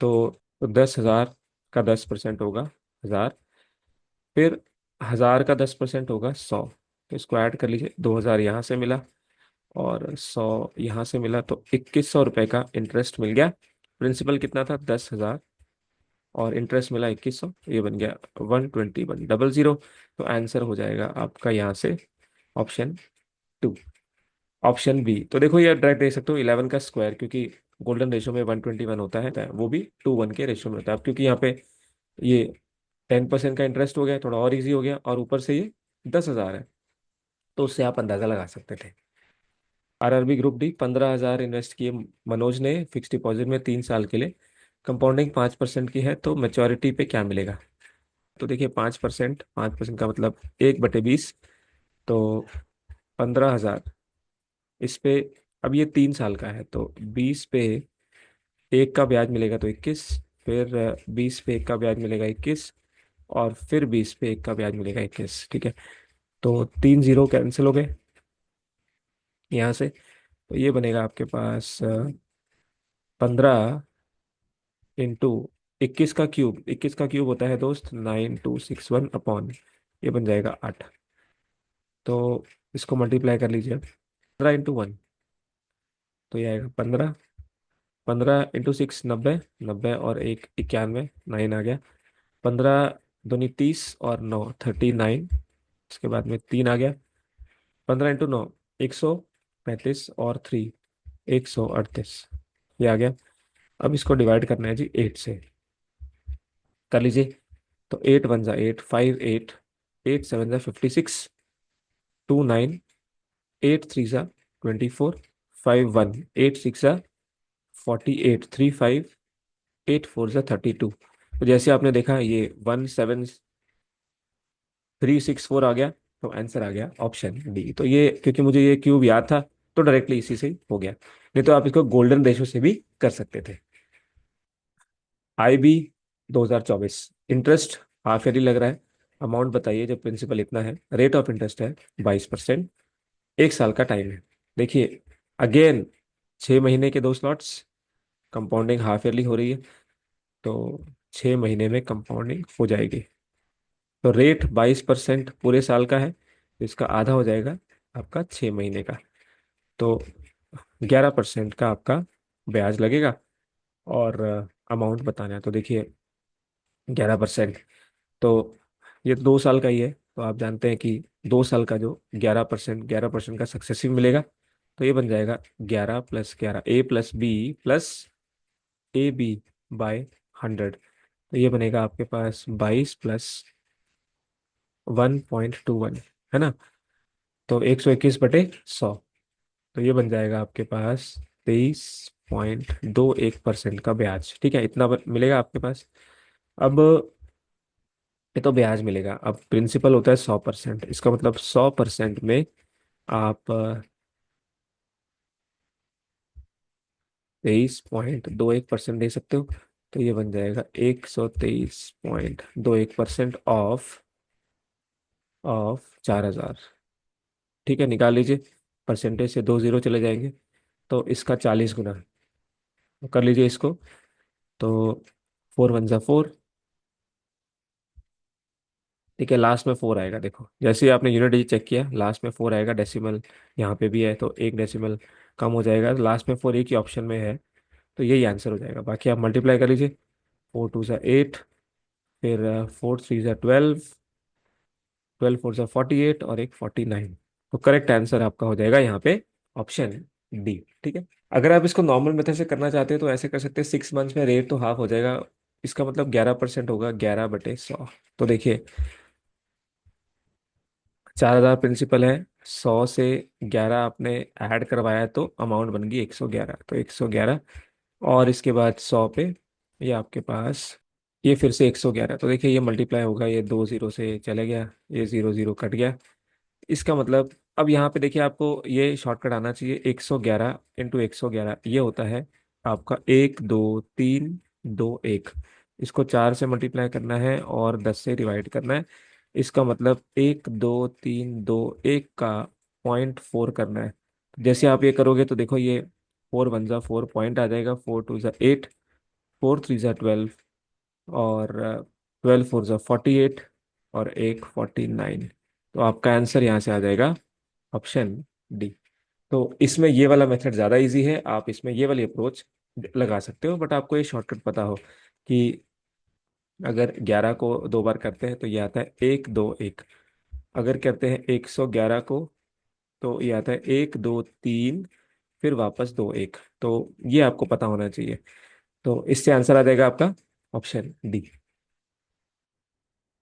तो 10,000 का 10% होगा 1,000, फिर 1,000 का 10% होगा 100। तो इसको ऐड कर लीजिए, 2,000 यहाँ से मिला और 100 यहाँ से मिला, तो 2,100 रुपये का इंटरेस्ट मिल गया। प्रिंसिपल कितना था, 10,000, और इंटरेस्ट मिला 2,100, ये बन गया 121,000। तो आंसर हो जाएगा आपका यहाँ से ऑप्शन 2। ऑप्शन बी, तो देखो ये डायरेक्ट देख सकते हो 11 का स्क्वायर, क्योंकि गोल्डन रेशो में 121 होता है, वो भी 2:1 के रेशो में होता है। अब क्योंकि यहाँ पे ये 10% का इंटरेस्ट हो गया, थोड़ा और इजी हो गया, और ऊपर से ये 10,000 है, तो उससे आप अंदाजा लगा सकते थे। आरआरबी ग्रुप डी, 15,000 इन्वेस्ट किए मनोज ने फिक्स डिपॉजिट में 3 साल के लिए, कंपाउंडिंग 5% की है, तो मेच्योरिटी पे क्या मिलेगा। तो देखिए 5%, 5% का मतलब 1/20, तो 15,000 इस पे, अब ये 3 साल का है, तो 20 पे 1 का ब्याज मिलेगा तो 21, फिर 20 पे 1 का ब्याज मिलेगा 21, और फिर 20 पे 1 का ब्याज मिलेगा 21। ठीक है, तो 3 जीरो कैंसिल हो गए यहाँ से, तो ये बनेगा आपके पास 15 × 21 का क्यूब, 21 का क्यूब होता है दोस्त 9261 अपॉन, ये बन जाएगा 8। तो इसको मल्टीप्लाई कर लीजिए, 15 × 1, तो ये आएगा 15, 15 × 6 90, 90 और 1 91, 9 आ गया। 15 दूनी 30 और 9 39, इसके बाद में 3 आ गया। 15 × 9 135 और 3 138, ये आ गया। अब इसको डिवाइड करना है जी 8 से, कर लीजिए। तो 8 1 8, 5 8, 8 7 56, 2 9, 8 3 24, 5 1, 8 6 48, 3 5, 8 4 32। तो जैसे आपने देखा ये 17364 आ गया, तो आंसर आ गया ऑप्शन डी। तो ये क्योंकि मुझे ये क्यूब याद था, तो डायरेक्टली इसी से ही हो गया, नहीं तो आप इसको गोल्डन रेशो से भी कर सकते थे। IB 2024, इंटरेस्ट हाफ ईयरली लग रहा है, अमाउंट बताइए, जब प्रिंसिपल इतना है, रेट ऑफ इंटरेस्ट है 22%, 1 साल का टाइम है। देखिए अगेन 6 महीने के 2 स्लॉट्स, कंपाउंडिंग हाफ ईयरली हो रही है, तो 6 महीने में कंपाउंडिंग हो जाएगी। तो रेट 22% पूरे साल का है, तो इसका आधा हो जाएगा आपका 6 महीने का, तो 11% का आपका ब्याज लगेगा। और अमाउंट बताना है, तो देखिए 11%, तो ये 2 साल का ही है, तो आप जानते हैं कि 2 साल का जो 11% का सक्सेसिव मिलेगा, तो ये बन जाएगा 11 + 11, A+B+AB/100। तो ये बनेगा आपके पास 22 + 1.21, है ना, तो 121/100। तो ये बन जाएगा आपके पास 23.21% का ब्याज। ठीक है, इतना मिलेगा आपके पास। अब ये तो ब्याज मिलेगा, अब प्रिंसिपल होता है 100%, इसका मतलब 100% में आप 23.21% दे सकते हो। तो ये बन जाएगा 123.21% ऑफ 4,000। ठीक है, निकाल लीजिए। परसेंटेज से 2 जीरो चले जाएंगे, तो इसका 40 गुना। तो कर लीजिए इसको। तो 4 1 4। ठीक है, लास्ट में 4 आएगा। देखो जैसे ही आपने यूनिट डिजिट चेक किया, लास्ट में 4 आएगा। डेसिमल यहाँ पे भी है, तो एक डेसिमल कम हो जाएगा। लास्ट में 4 एक ही ऑप्शन में है, तो यही आंसर हो जाएगा। बाकी आप मल्टीप्लाई कर लीजिए। 4 2 8, फिर 4 3 12, 12 4 48, और एक 49। तो करेक्ट आंसर आपका हो जाएगा यहाँ पे ऑप्शन डी। ठीक है। अगर आप इसको नॉर्मल मेथड से करना चाहते हैं तो ऐसे कर सकते हैं। 6 मंथ्स में रेट तो हाफ हो जाएगा। इसका मतलब 11% होगा, 11/100। तो देखिए, 4,000 प्रिंसिपल है, 100 से 11 आपने ऐड करवाया तो अमाउंट बन गई 111। तो 111, और इसके बाद 100 पे ये आपके पास, ये फिर से 111। तो देखिए ये मल्टीप्लाई होगा, ये 2 जीरो से चले गया, ये 0 0 कट गया। इसका मतलब अब यहाँ पे देखिए, आपको ये शॉर्टकट आना चाहिए। 111 × 111 ये होता है आपका 1 2 3 2 1। इसको 4 से मल्टीप्लाई करना है और 10 से डिवाइड करना है। इसका मतलब 1 2 3 2 1 का 0.4 करना है। जैसे आप ये करोगे तो देखो, ये 4 1 4 पॉइंट आ जाएगा। 4 2 8, 4 3 12, और 12 4 48, और एक 49। तो आपका आंसर यहाँ से आ जाएगा ऑप्शन डी। तो इसमें ये वाला मेथड ज़्यादा इजी है, आप इसमें ये वाली अप्रोच लगा सकते हो। बट आपको ये शॉर्टकट पता हो कि अगर 11 को 2 बार करते हैं तो ये आता है 1 2 1। अगर करते हैं 111 को, तो ये आता है 1 2 3, फिर वापस 2 1। तो ये आपको पता होना चाहिए। तो इससे आंसर आ जाएगा आपका ऑप्शन डी।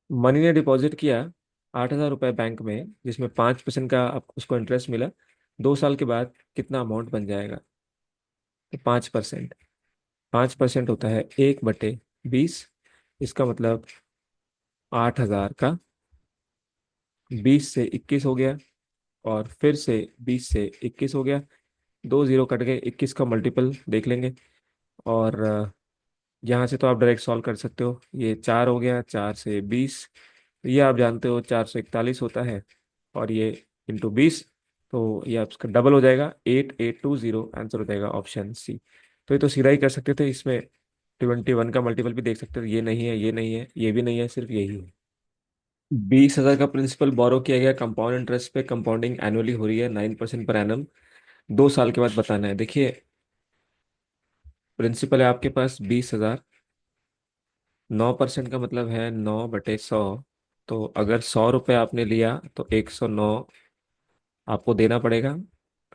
मनी ने डिपॉजिट किया 8,000 रुपये बैंक में, जिसमें 5% का आप उसको इंटरेस्ट मिला। 2 साल के बाद कितना अमाउंट बन जाएगा? तो 5%, 5% होता है 1/20। इसका मतलब 8,000 का 20 से 21 हो गया, और फिर से 20 से 21 हो गया। 2 जीरो कट गए, 21 का मल्टीपल देख लेंगे। और यहाँ से तो आप डायरेक्ट सॉल्व कर सकते हो। ये 4 हो गया, 4 से 20, ये आप जानते हो 441 होता है। और ये × 20, तो ये आपका डबल हो जाएगा। 8820 आंसर हो जाएगा ऑप्शन सी। तो ये तो सीधा ही कर सकते थे। इसमें 21 का मल्टीपल भी देख सकते थे। ये नहीं है, ये नहीं है, ये भी नहीं है, सिर्फ यही है। 20,000 का प्रिंसिपल बोरो किया गया कंपाउंड इंटरेस्ट पे। कंपाउंडिंग एनुअली हो रही है 9% पर एनम। 2 साल के बाद बताना है। देखिए, प्रिंसिपल है आपके पास 20,000। 9% का मतलब है 9/100। तो अगर 100 रुपये आपने लिया तो 109 आपको देना पड़ेगा।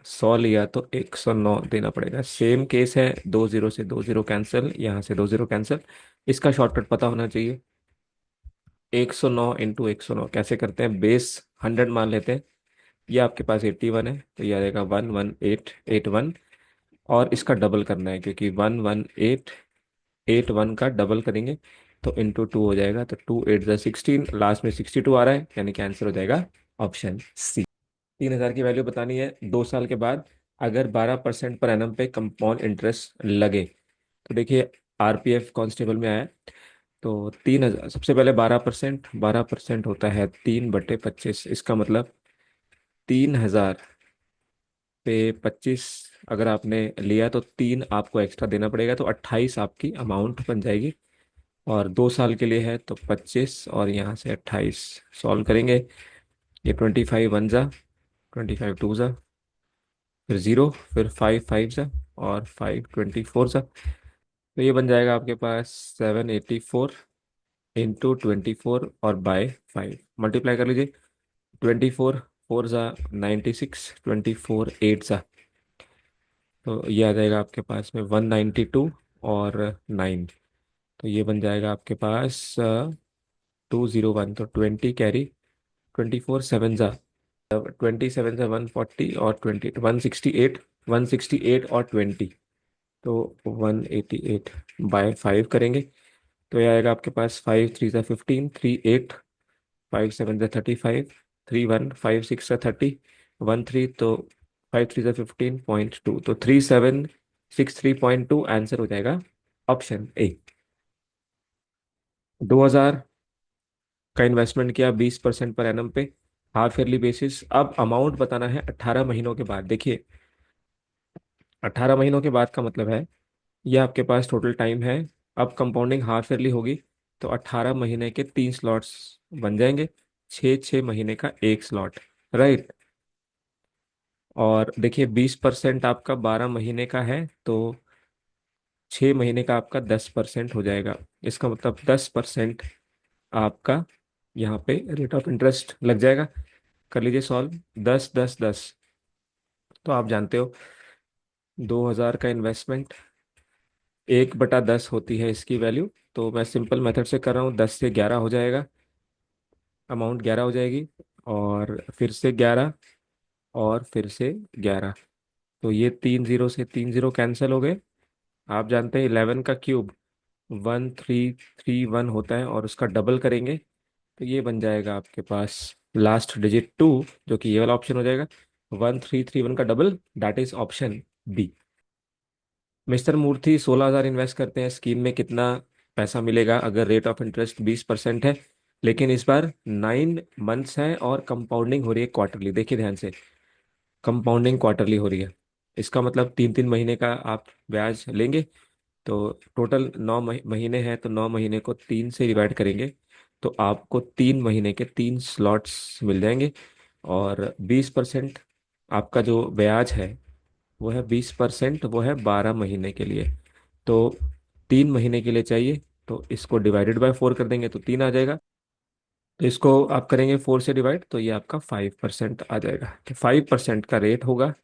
100 लिया तो 109 देना पड़ेगा। सेम केस है। 2 जीरो से 2 जीरो कैंसिल, यहाँ से 2 जीरो कैंसिल। इसका शॉर्टकट पता होना चाहिए। 109 × 109 कैसे करते हैं? बेस 100 मान लेते हैं। ये आपके पास 81 है, तो ये आ जाएगा 11881। और इसका डबल करना है, क्योंकि 11881 का डबल करेंगे तो × 2 हो जाएगा। तो 2 8 16, लास्ट में 62 आ रहा है, यानी कि आंसर हो जाएगा ऑप्शन सी। 3,000 की वैल्यू बतानी है 2 साल के बाद। अगर 12% पर एनम पे कंपाउंड इंटरेस्ट लगे, तो देखिए आरपीएफ कांस्टेबल में आया। तो 3,000, सबसे पहले 12%, 12% होता है 3/25। इसका मतलब 3,000 पे 25 अगर आपने लिया तो 3 आपको एक्स्ट्रा देना पड़ेगा, तो 28 आपकी अमाउंट बन जाएगी। और 2 साल के लिए है तो 25, और यहाँ से 28 सॉल्व करेंगे। ये 25 1 जा, 25 2 जा, फिर 0, फिर 5 5 जा, और 5 24 जा। तो ये बन जाएगा आपके पास 784 × 24 और बाय 5। मल्टीप्लाई कर लीजिए। 24 4 जा 96, 24 8 जा, तो ये आ जाएगा आपके पास में 192 और 9। तो ये बन जाएगा आपके पास 201। तो 20 कैरी, 24 7 जा, 27 जा 140, और 168, 168 और 20, तो 188/5 करेंगे। तो ये आएगा आपके पास 5 3 जा 15, 3 8, 5 7 जा 35, 3 1 5 6 जा 30, 1 3, तो 5 3 जा 15.2, तो 3763.2 आंसर हो जाएगा ऑप्शन ए। 2000 का इन्वेस्टमेंट किया 20% पर एनम पे, हाफ ईयरली बेसिस। अब अमाउंट बताना है 18 महीनों के बाद। देखिए 18 महीनों के बाद का मतलब है ये आपके पास टोटल टाइम है। अब कंपाउंडिंग हाफ ईयरली होगी तो 18 महीने के 3 स्लॉट्स बन जाएंगे, 6 6 महीने का एक स्लॉट, राइट। और देखिए 20% आपका 12 महीने का है तो 6 महीने का आपका 10% हो जाएगा। इसका मतलब 10% आपका यहाँ पे रेट ऑफ इंटरेस्ट लग जाएगा। कर लीजिए सॉल्व, 10 10 10। तो आप जानते हो 2000 का इन्वेस्टमेंट 1/10 होती है इसकी वैल्यू। तो मैं सिंपल मेथड से कर रहा हूँ, 10 से 11 हो जाएगा, अमाउंट 11 हो जाएगी, और फिर से 11, और फिर से 11। तो ये 3 जीरो से 3 जीरो कैंसिल हो गए। आप जानते हैं 11 का क्यूब 1331 होता है, और उसका डबल करेंगे तो ये बन जाएगा आपके पास लास्ट डिजिट 2, जो कि ये वाला ऑप्शन हो जाएगा। 1331 का double, that is option B. Mister Murthy 16,000 invest करते हैं, स्कीम में कितना पैसा मिलेगा अगर रेट ऑफ इंटरेस्ट 20% है, लेकिन इस बार 9 मंथ्स है और कंपाउंडिंग हो रही है क्वार्टरली। देखिए ध्यान से, कंपाउंडिंग क्वार्टरली हो रही है। इसका मतलब 3 3 महीने का आप ब्याज लेंगे। तो टोटल 9 महीने हैं, तो 9 महीने को 3 से डिवाइड करेंगे तो आपको 3 महीने के 3 स्लॉट्स मिल जाएंगे। और 20% आपका जो ब्याज है वो है 20%, वो है 12 महीने के लिए। तो 3 महीने के लिए चाहिए, तो इसको डिवाइडेड बाय 4 कर देंगे तो 3 आ जाएगा। तो इसको आप करेंगे 4 से डिवाइड तो ये आपका 5% आ जाएगा। तो 5% का रेट होगा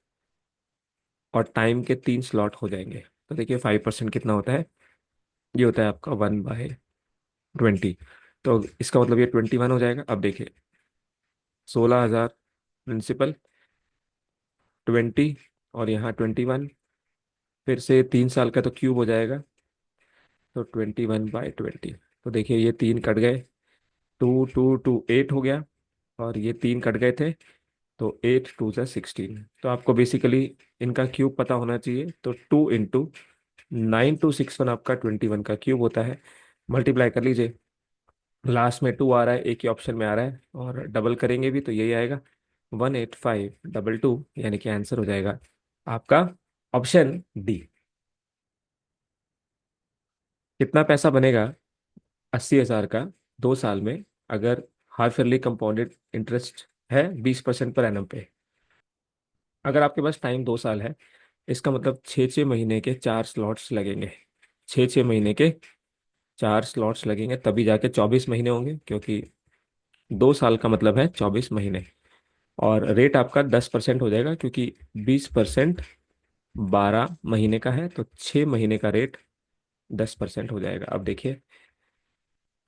और टाइम के 3 स्लॉट हो जाएंगे। तो देखिए 5% कितना होता है, ये होता है आपका 1/20। तो इसका मतलब ये 21 हो जाएगा। अब देखिए 16,000 प्रिंसिपल, 20, और यहाँ 21, फिर से 3 साल का तो क्यूब हो जाएगा, तो 21/20। तो देखिए ये 3 कट गए, 2 2 2 8 हो गया, और ये 3 कट गए थे तो 8 2 16। तो आपको बेसिकली इनका क्यूब पता होना चाहिए। तो 2 × 9261 आपका 21 का क्यूब होता है। मल्टीप्लाई कर लीजिए, लास्ट में 2 आ रहा है, एक ही ऑप्शन में आ रहा है, और डबल करेंगे भी तो यही आएगा, 18522, यानी कि आंसर हो जाएगा आपका ऑप्शन डी। कितना पैसा बनेगा 80,000 का 2 साल में अगर हाफ ईयरली कंपाउंडेड इंटरेस्ट है 20% पर एनम पे? अगर आपके पास टाइम 2 साल है, इसका मतलब 6 6 महीने के 4 स्लॉट्स लगेंगे। 6 6 महीने के 4 स्लॉट्स लगेंगे तभी जाके 24 महीने होंगे, क्योंकि 2 साल का मतलब है 24 महीने। और रेट आपका 10% हो जाएगा, क्योंकि 20% 12 महीने का है, तो 6 महीने का रेट 10% हो जाएगा। अब देखिए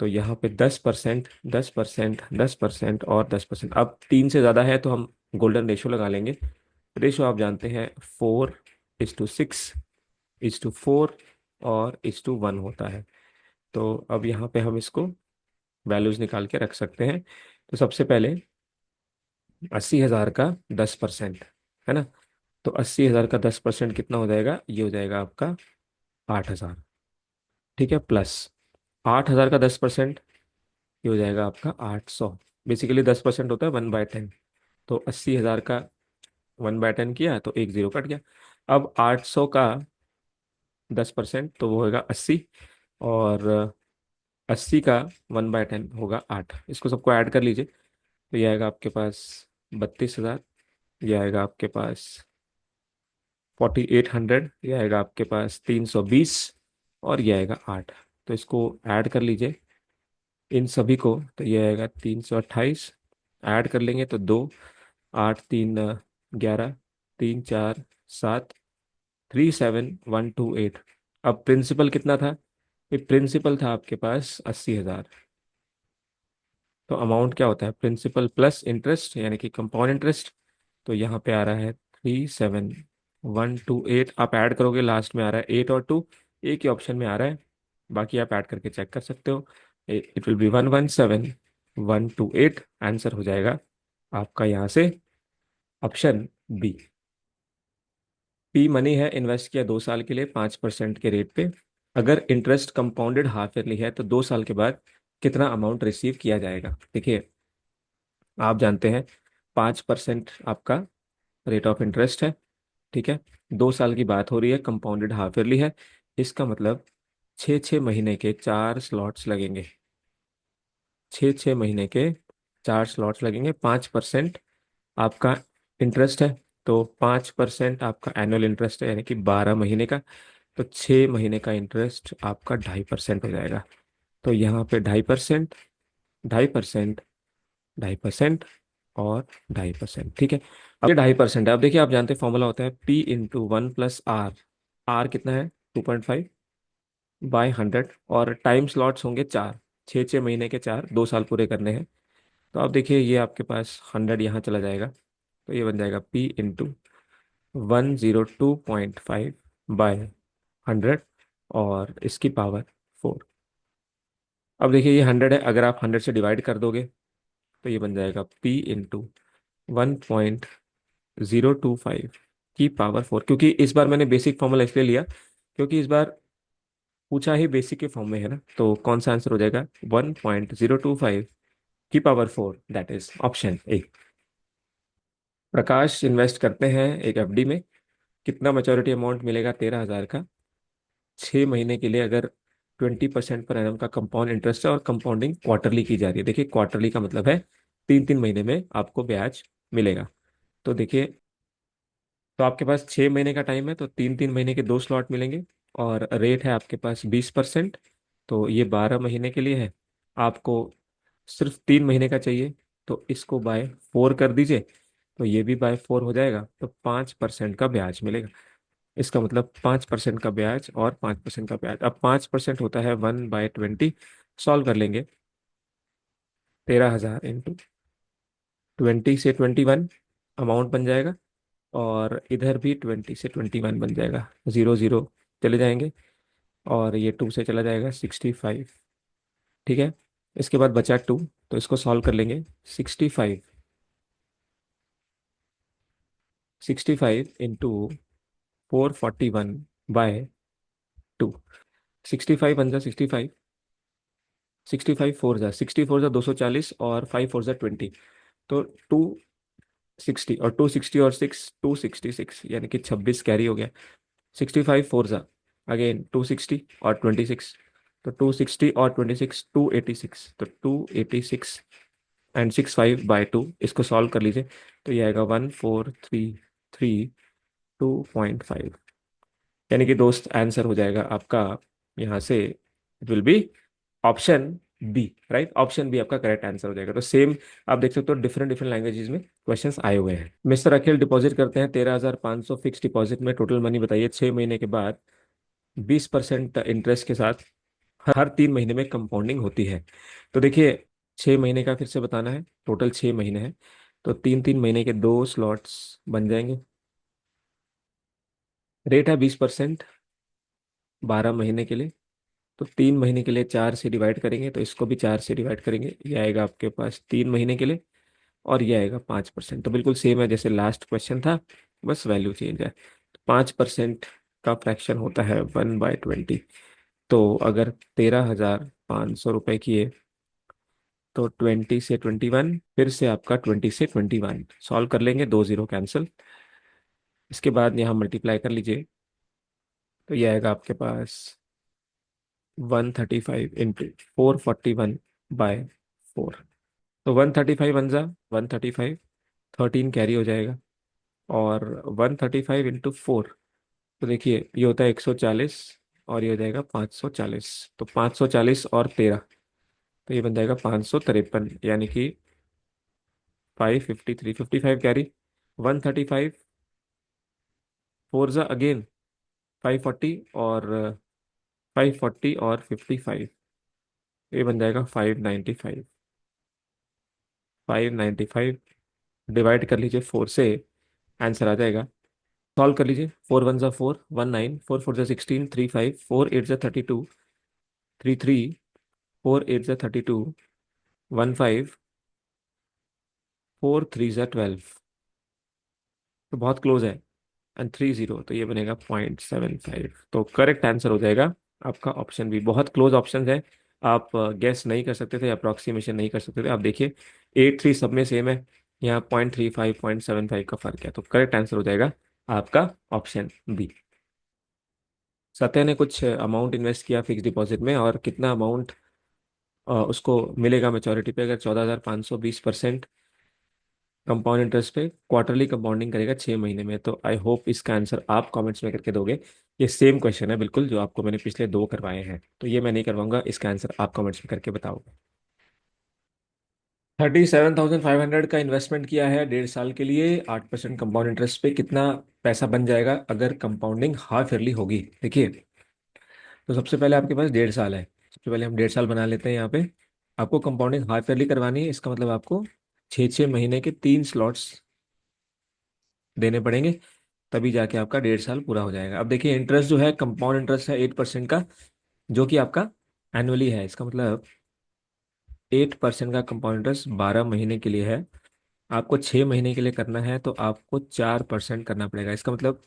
तो यहाँ पे 10%, 10%, 10% और 10%। अब 3 से ज़्यादा है तो हम गोल्डन रेशो लगा लेंगे। रेशो आप जानते हैं 4:6:4 और 1:1 होता है। तो अब यहाँ पे हम इसको वैल्यूज निकाल के रख सकते हैं। तो सबसे पहले 80,000 का 10%, है ना। तो 80,000 का 10% कितना हो जाएगा, ये हो जाएगा आपका 8,000। ठीक है, प्लस 8,000 का 10%, ये हो जाएगा आपका 800। बेसिकली 10% होता है 1/10। तो 80,000 का 1/10 किया तो एक जीरो कट गया। अब 800 का 10% तो वो होगा 80, और 80 का 1/10 होगा 8। इसको सबको ऐड कर लीजिए तो ये आएगा आपके पास 32,000, ये आएगा आपके पास 4800, ये आएगा आपके पास 320, और ये आएगा 8। तो इसको ऐड कर लीजिए इन सभी को, तो ये आएगा 328। ऐड कर लेंगे तो 2 8 3 11, 3 4 7, 37128। अब प्रिंसिपल कितना था, ये प्रिंसिपल था आपके पास 80,000। तो अमाउंट क्या होता है, प्रिंसिपल प्लस इंटरेस्ट, यानी कि कंपाउंड इंटरेस्ट। तो यहाँ पे आ रहा है 37128। आप ऐड करोगे लास्ट में आ रहा है 8 और 2, एक ही ऑप्शन में आ रहा है, बाकी आप ऐड करके चेक कर सकते हो। It will B 117,128। आंसर हो जाएगा आपका यहाँ से ऑप्शन बी। पी मनी है, इन्वेस्ट किया 2 साल के लिए 5% के रेट पे। अगर इंटरेस्ट कंपाउंडेड हाफ ईयरली है तो 2 साल के बाद कितना अमाउंट रिसीव किया जाएगा। देखिए, आप जानते हैं 5% आपका रेट ऑफ इंटरेस्ट है। ठीक है, 2 साल की बात हो रही है, कंपाउंडेड हाफ ईयरली है। इसका मतलब 6 6 महीने के 4 स्लॉट्स लगेंगे। 6 6 महीने के 4 स्लॉट्स लगेंगे। 5% आपका इंटरेस्ट है, तो 5% आपका एनुअल इंटरेस्ट है, यानी कि 12 महीने का। तो 6 महीने का इंटरेस्ट आपका 2.5% हो जाएगा। तो यहाँ पे 2.5%, 2.5%, 2.5% और 2.5%। ठीक है, अब ये 2.5% है। अब देखिए, आप जानते हैं फॉर्मूला होता है P × 1 + R। आर कितना है? 2.5/100। और टाइम स्लॉट्स होंगे 4, 6 6 महीने के 4, 2 साल पूरे करने हैं। तो आप देखिए, ये आपके पास 100 यहाँ चला जाएगा, तो ये बन जाएगा P × 102.5/100 और इसकी पावर 4। अब देखिए, ये 100 है, अगर आप 100 से डिवाइड कर दोगे तो ये बन जाएगा P × 1.025 की पावर 4। क्योंकि इस बार मैंने बेसिक फॉर्मूला इसलिए लिया क्योंकि इस बार पूछा ही बेसिक के फॉर्म में है ना। तो कौन सा आंसर हो जाएगा? 1.025 की power 4, that is option A. Prakash invest करते हैं एक एफडी में। कितना मैच्योरिटी अमाउंट मिलेगा? 13,000 का। 6 महीने के लिए अगर 20% पर एनम का कंपाउंड इंटरेस्ट है और कंपाउंडिंग क्वार्टरली की जा रही है। देखिए, क्वार्टरली का मतलब है 3 3 महीने में आपको ब्याज मिलेगा। तो देखिए, तो आपके पास 6 महीने का टाइम है, तो 3 3 महीने के 2 स्लॉट मिलेंगे। और रेट है आपके पास 20%। तो ये 12 महीने के लिए है। आपको सिर्फ 3 महीने का चाहिए, तो इसको बाय 4 कर दीजिए, तो ये भी बाय 4 हो जाएगा। तो 5% का ब्याज मिलेगा। इसका मतलब 5% का ब्याज और 5% का ब्याज। अब 5% होता है 1/20। सॉल्व कर लेंगे। 13,000 इंटू 20 से 21 अमाउंट बन जाएगा। और इधर भी 20 से 21 बन जाएगा। 0 0 चले जाएंगे, और ये 2 से चला जाएगा 65। ठीक है, इसके बाद बचा 2, तो इसको सॉल्व कर लेंगे। 65, 65 इंटू 441/2। 65 बन जा 65, 65 4 जा 240, और 5 4 जा 20। तो 260, और 260 और 6, 266, यानी कि 26 कैरी हो गया। 65 4 जा अगेन 260 और 26। तो 260 और 26, 286। तो 286 एंड 65/2, इसको सॉल्व कर लीजिए। तो ये आएगा 1433.2.5। यानी कि दोस्त, आंसर हो जाएगा आपका यहाँ से, it will be option B. Right, option B आपका करेक्ट आंसर हो जाएगा। तो सेम आप देख सकते हो, डिफरेंट डिफरेंट लैंग्वेजेस में क्वेश्चंस आए हुए हैं। मिस्टर अखिल डिपॉजिट करते हैं 13,500 फिक्स डिपॉजिट में। टोटल मनी बताइए। 6 महीने के बाद 20% इंटरेस्ट के साथ हर 3 महीने में कंपाउंडिंग होती है। तो देखिए, 6 महीने का फिर से बताना है। टोटल 6 महीने हैं, तो 3 3 महीने के 2 स्लॉट्स बन जाएंगे। रेट है 20%, 12 महीने के लिए। तो 3 महीने के लिए 4 से डिवाइड करेंगे, तो इसको भी 4 से डिवाइड करेंगे। ये आएगा आपके पास 3 महीने के लिए, और ये आएगा 5%। तो बिल्कुल सेम है जैसे लास्ट क्वेश्चन था, बस वैल्यू चेंज है। 5% का फ्रैक्शन होता है 1/20। तो अगर 13,500 रुपये किए, तो 20 से 21, फिर से आपका 20 से 21 सॉल्व कर लेंगे। 2 0 कैंसिल। इसके बाद यहाँ मल्टीप्लाई कर लीजिए, तो ये आएगा आपके पास 135 इंटू 441/4। तो 135 × 1 = 135, 13 कैरी हो जाएगा। और 135 × 4, तो देखिए ये होता है 140, और ये हो जाएगा 540। तो 540 और 13, तो ये बन जाएगा 553, यानी कि 553, 55 कैरी। 135 4 जा अगेन 540, और 540 और 55, ये बन जाएगा 595। 595 डिवाइड कर लीजिए 4 से, आंसर आ जाएगा। सॉल्व कर लीजिए। 4 1 जा 4, 19, 4 4 जा 16, 35, 4 8 जा 32, 33, 4 8 जा 32, 15, 4 3 जा 12। तो बहुत क्लोज है। एंड 30, तो ये बनेगा 0.75। तो करेक्ट आंसर हो जाएगा आपका ऑप्शन बी। बहुत क्लोज ऑप्शन है, आप गेस नहीं कर सकते थे, अप्रॉक्सीमेशन नहीं कर सकते थे। आप देखिए 83 सब में सेम है, यहाँ 0.35 0.75 का फर्क है। तो करेक्ट आंसर हो जाएगा आपका ऑप्शन बी। सत्या ने कुछ अमाउंट इन्वेस्ट किया फिक्स डिपॉजिट में, और कितना अमाउंट उसको मिलेगा मैच्योरिटी पे, अगर 14,520% कंपाउंड इंटरेस्ट पे क्वार्टरली कंपाउंडिंग करेगा 6 महीने में। तो आई होप इसका आंसर आप कमेंट्स में करके दोगे। ये सेम क्वेश्चन है बिल्कुल जो आपको मैंने पिछले दो करवाए हैं, तो ये मैं नहीं करवाऊंगा, इसका आंसर आप कमेंट्स में करके बताओगे। 37,500 का इन्वेस्टमेंट किया है 1.5 साल के लिए 8% कंपाउंड इंटरेस्ट पे, कितना पैसा बन जाएगा अगर कंपाउंडिंग हाफ ईयरली होगी। देखिए, तो सबसे पहले आपके पास 1.5 साल है, सबसे पहले हम 1.5 साल बना लेते हैं यहाँ पे। आपको कंपाउंडिंग हाफ ईयरली करवानी है, इसका मतलब आपको 6 6 महीने के 3 स्लॉट्स देने पड़ेंगे, तभी जाके आपका 1.5 साल पूरा हो जाएगा। अब देखिए इंटरेस्ट जो है, कंपाउंड इंटरेस्ट है 8% का, जो कि आपका एनुअली है। इसका मतलब 8% का कंपाउंड इंटरेस्ट 12 महीने के लिए है, आपको 6 महीने के लिए करना है तो आपको 4% करना पड़ेगा। इसका मतलब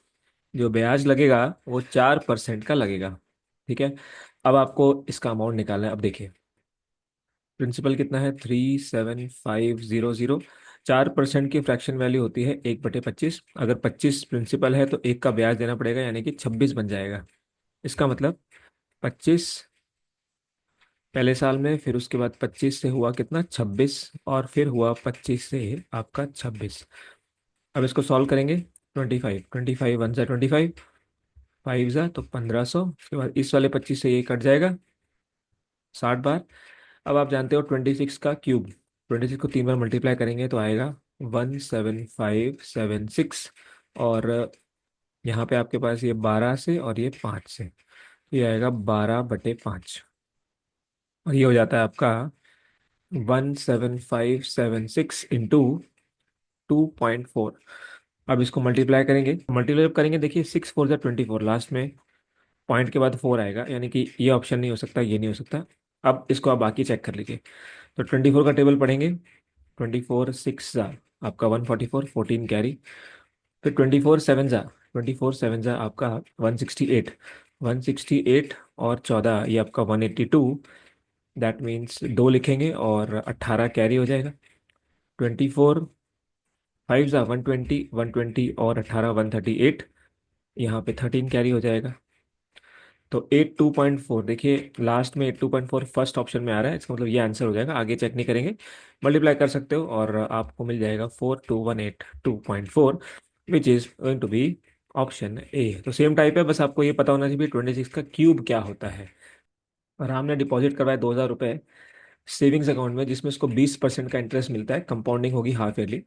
जो ब्याज लगेगा वो 4% का लगेगा। ठीक है, अब आपको इसका अमाउंट निकालना है। अब देखिए प्रिंसिपल कितना है, 37,500। 4% की फ्रैक्शन वैल्यू होती है 1/25। अगर 25 प्रिंसिपल है तो एक का ब्याज देना पड़ेगा, यानी कि 26 बन जाएगा। इसका मतलब 25 पहले साल में, फिर उसके बाद 25 से हुआ कितना, 26, और फिर हुआ 25 से आपका 26। अब इसको सॉल्व करेंगे। 25, 25 वन सा 25, 5 ज़ा तो 1500, उसके बाद इस वाले 25 से ये कट जाएगा 60 बार। अब आप जानते हो 26 का क्यूब, 26 को 3 बार मल्टीप्लाई करेंगे तो आएगा 17576। और यहाँ पे आपके पास ये 12 से और ये 5 से, ये आएगा 12/5, और ये हो जाता है आपका 17576 इंटू 2.4। अब इसको मल्टीप्लाई करेंगे, मल्टीप्लाई करेंगे देखिए 6 4 ज़ा 24, लास्ट में पॉइंट के बाद 4 आएगा, यानी कि ये ऑप्शन नहीं हो सकता, ये नहीं हो सकता। अब इसको आप बाकी चेक कर लीजिए। तो 24 का टेबल पढ़ेंगे, 24 6 ज़ा आपका 144, 14 कैरी। फिर 24 7 ज़ा आपका 168, 168 और 14 ये आपका 182। दैट मीन्स दो लिखेंगे और 18 कैरी हो जाएगा। 24 5 ज़ा 120, 120 और 18 138, यहाँ पे 13 कैरी हो जाएगा। तो 82.4, देखिए लास्ट में 82.4 फर्स्ट ऑप्शन में आ रहा है, इसका मतलब ये आंसर हो जाएगा, आगे चेक नहीं करेंगे, मल्टीप्लाई कर सकते हो और आपको मिल जाएगा 4218.2.4, which is going to be option A. तो सेम टाइप है, बस आपको ये पता होना चाहिए 26 का क्यूब क्या होता है। और हमने डिपॉजिट करवाया 2,000 रुपये सेविंग्स अकाउंट में, जिसमें उसको 20% का इंटरेस्ट मिलता है, कंपाउंडिंग होगी हाफ ईयरली,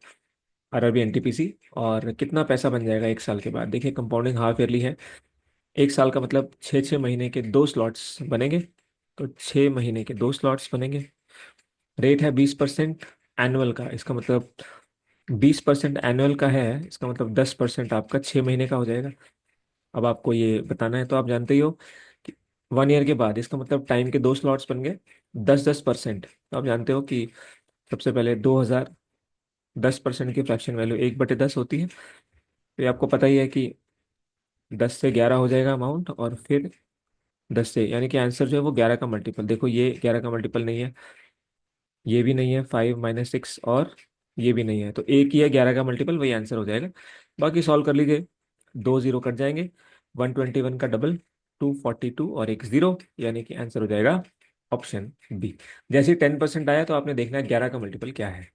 आरआरबी एनटीपीसी। और कितना पैसा बन जाएगा 1 साल के बाद, देखिए कंपाउंडिंग हाफ ईयरली है, 1 साल का मतलब 6 6 महीने के 2 स्लॉट्स बनेंगे, तो 6 महीने के 2 स्लॉट्स बनेंगे। रेट है 20% एनुअल का, इसका मतलब 20% एनुअल का है, इसका मतलब 10% आपका 6 महीने का हो जाएगा। अब आपको ये बताना है, तो आप जानते ही हो कि 1 ईयर के बाद, इसका मतलब टाइम के 2 स्लॉट्स बन गए, 10 10%। तो आप जानते हो कि सबसे पहले 2000, 10% की फ्रैक्शन वैल्यू 1/10 होती है, तो ये आपको पता ही है कि 10 से 11 हो जाएगा अमाउंट, और फिर 10 से, यानी कि आंसर जो है वो 11 का मल्टीपल। देखो ये 11 का मल्टीपल नहीं है, ये भी नहीं है, 5 - 6, और ये भी नहीं है, तो एक ही है 11 का मल्टीपल, वही आंसर हो जाएगा। बाकी सॉल्व कर लीजिए, 2 0 कट जाएंगे, 121 का डबल 242 और एक 0, यानी कि आंसर हो जाएगा ऑप्शन बी। जैसे ही 10% आया तो आपने देखना है 11 का मल्टीपल क्या है।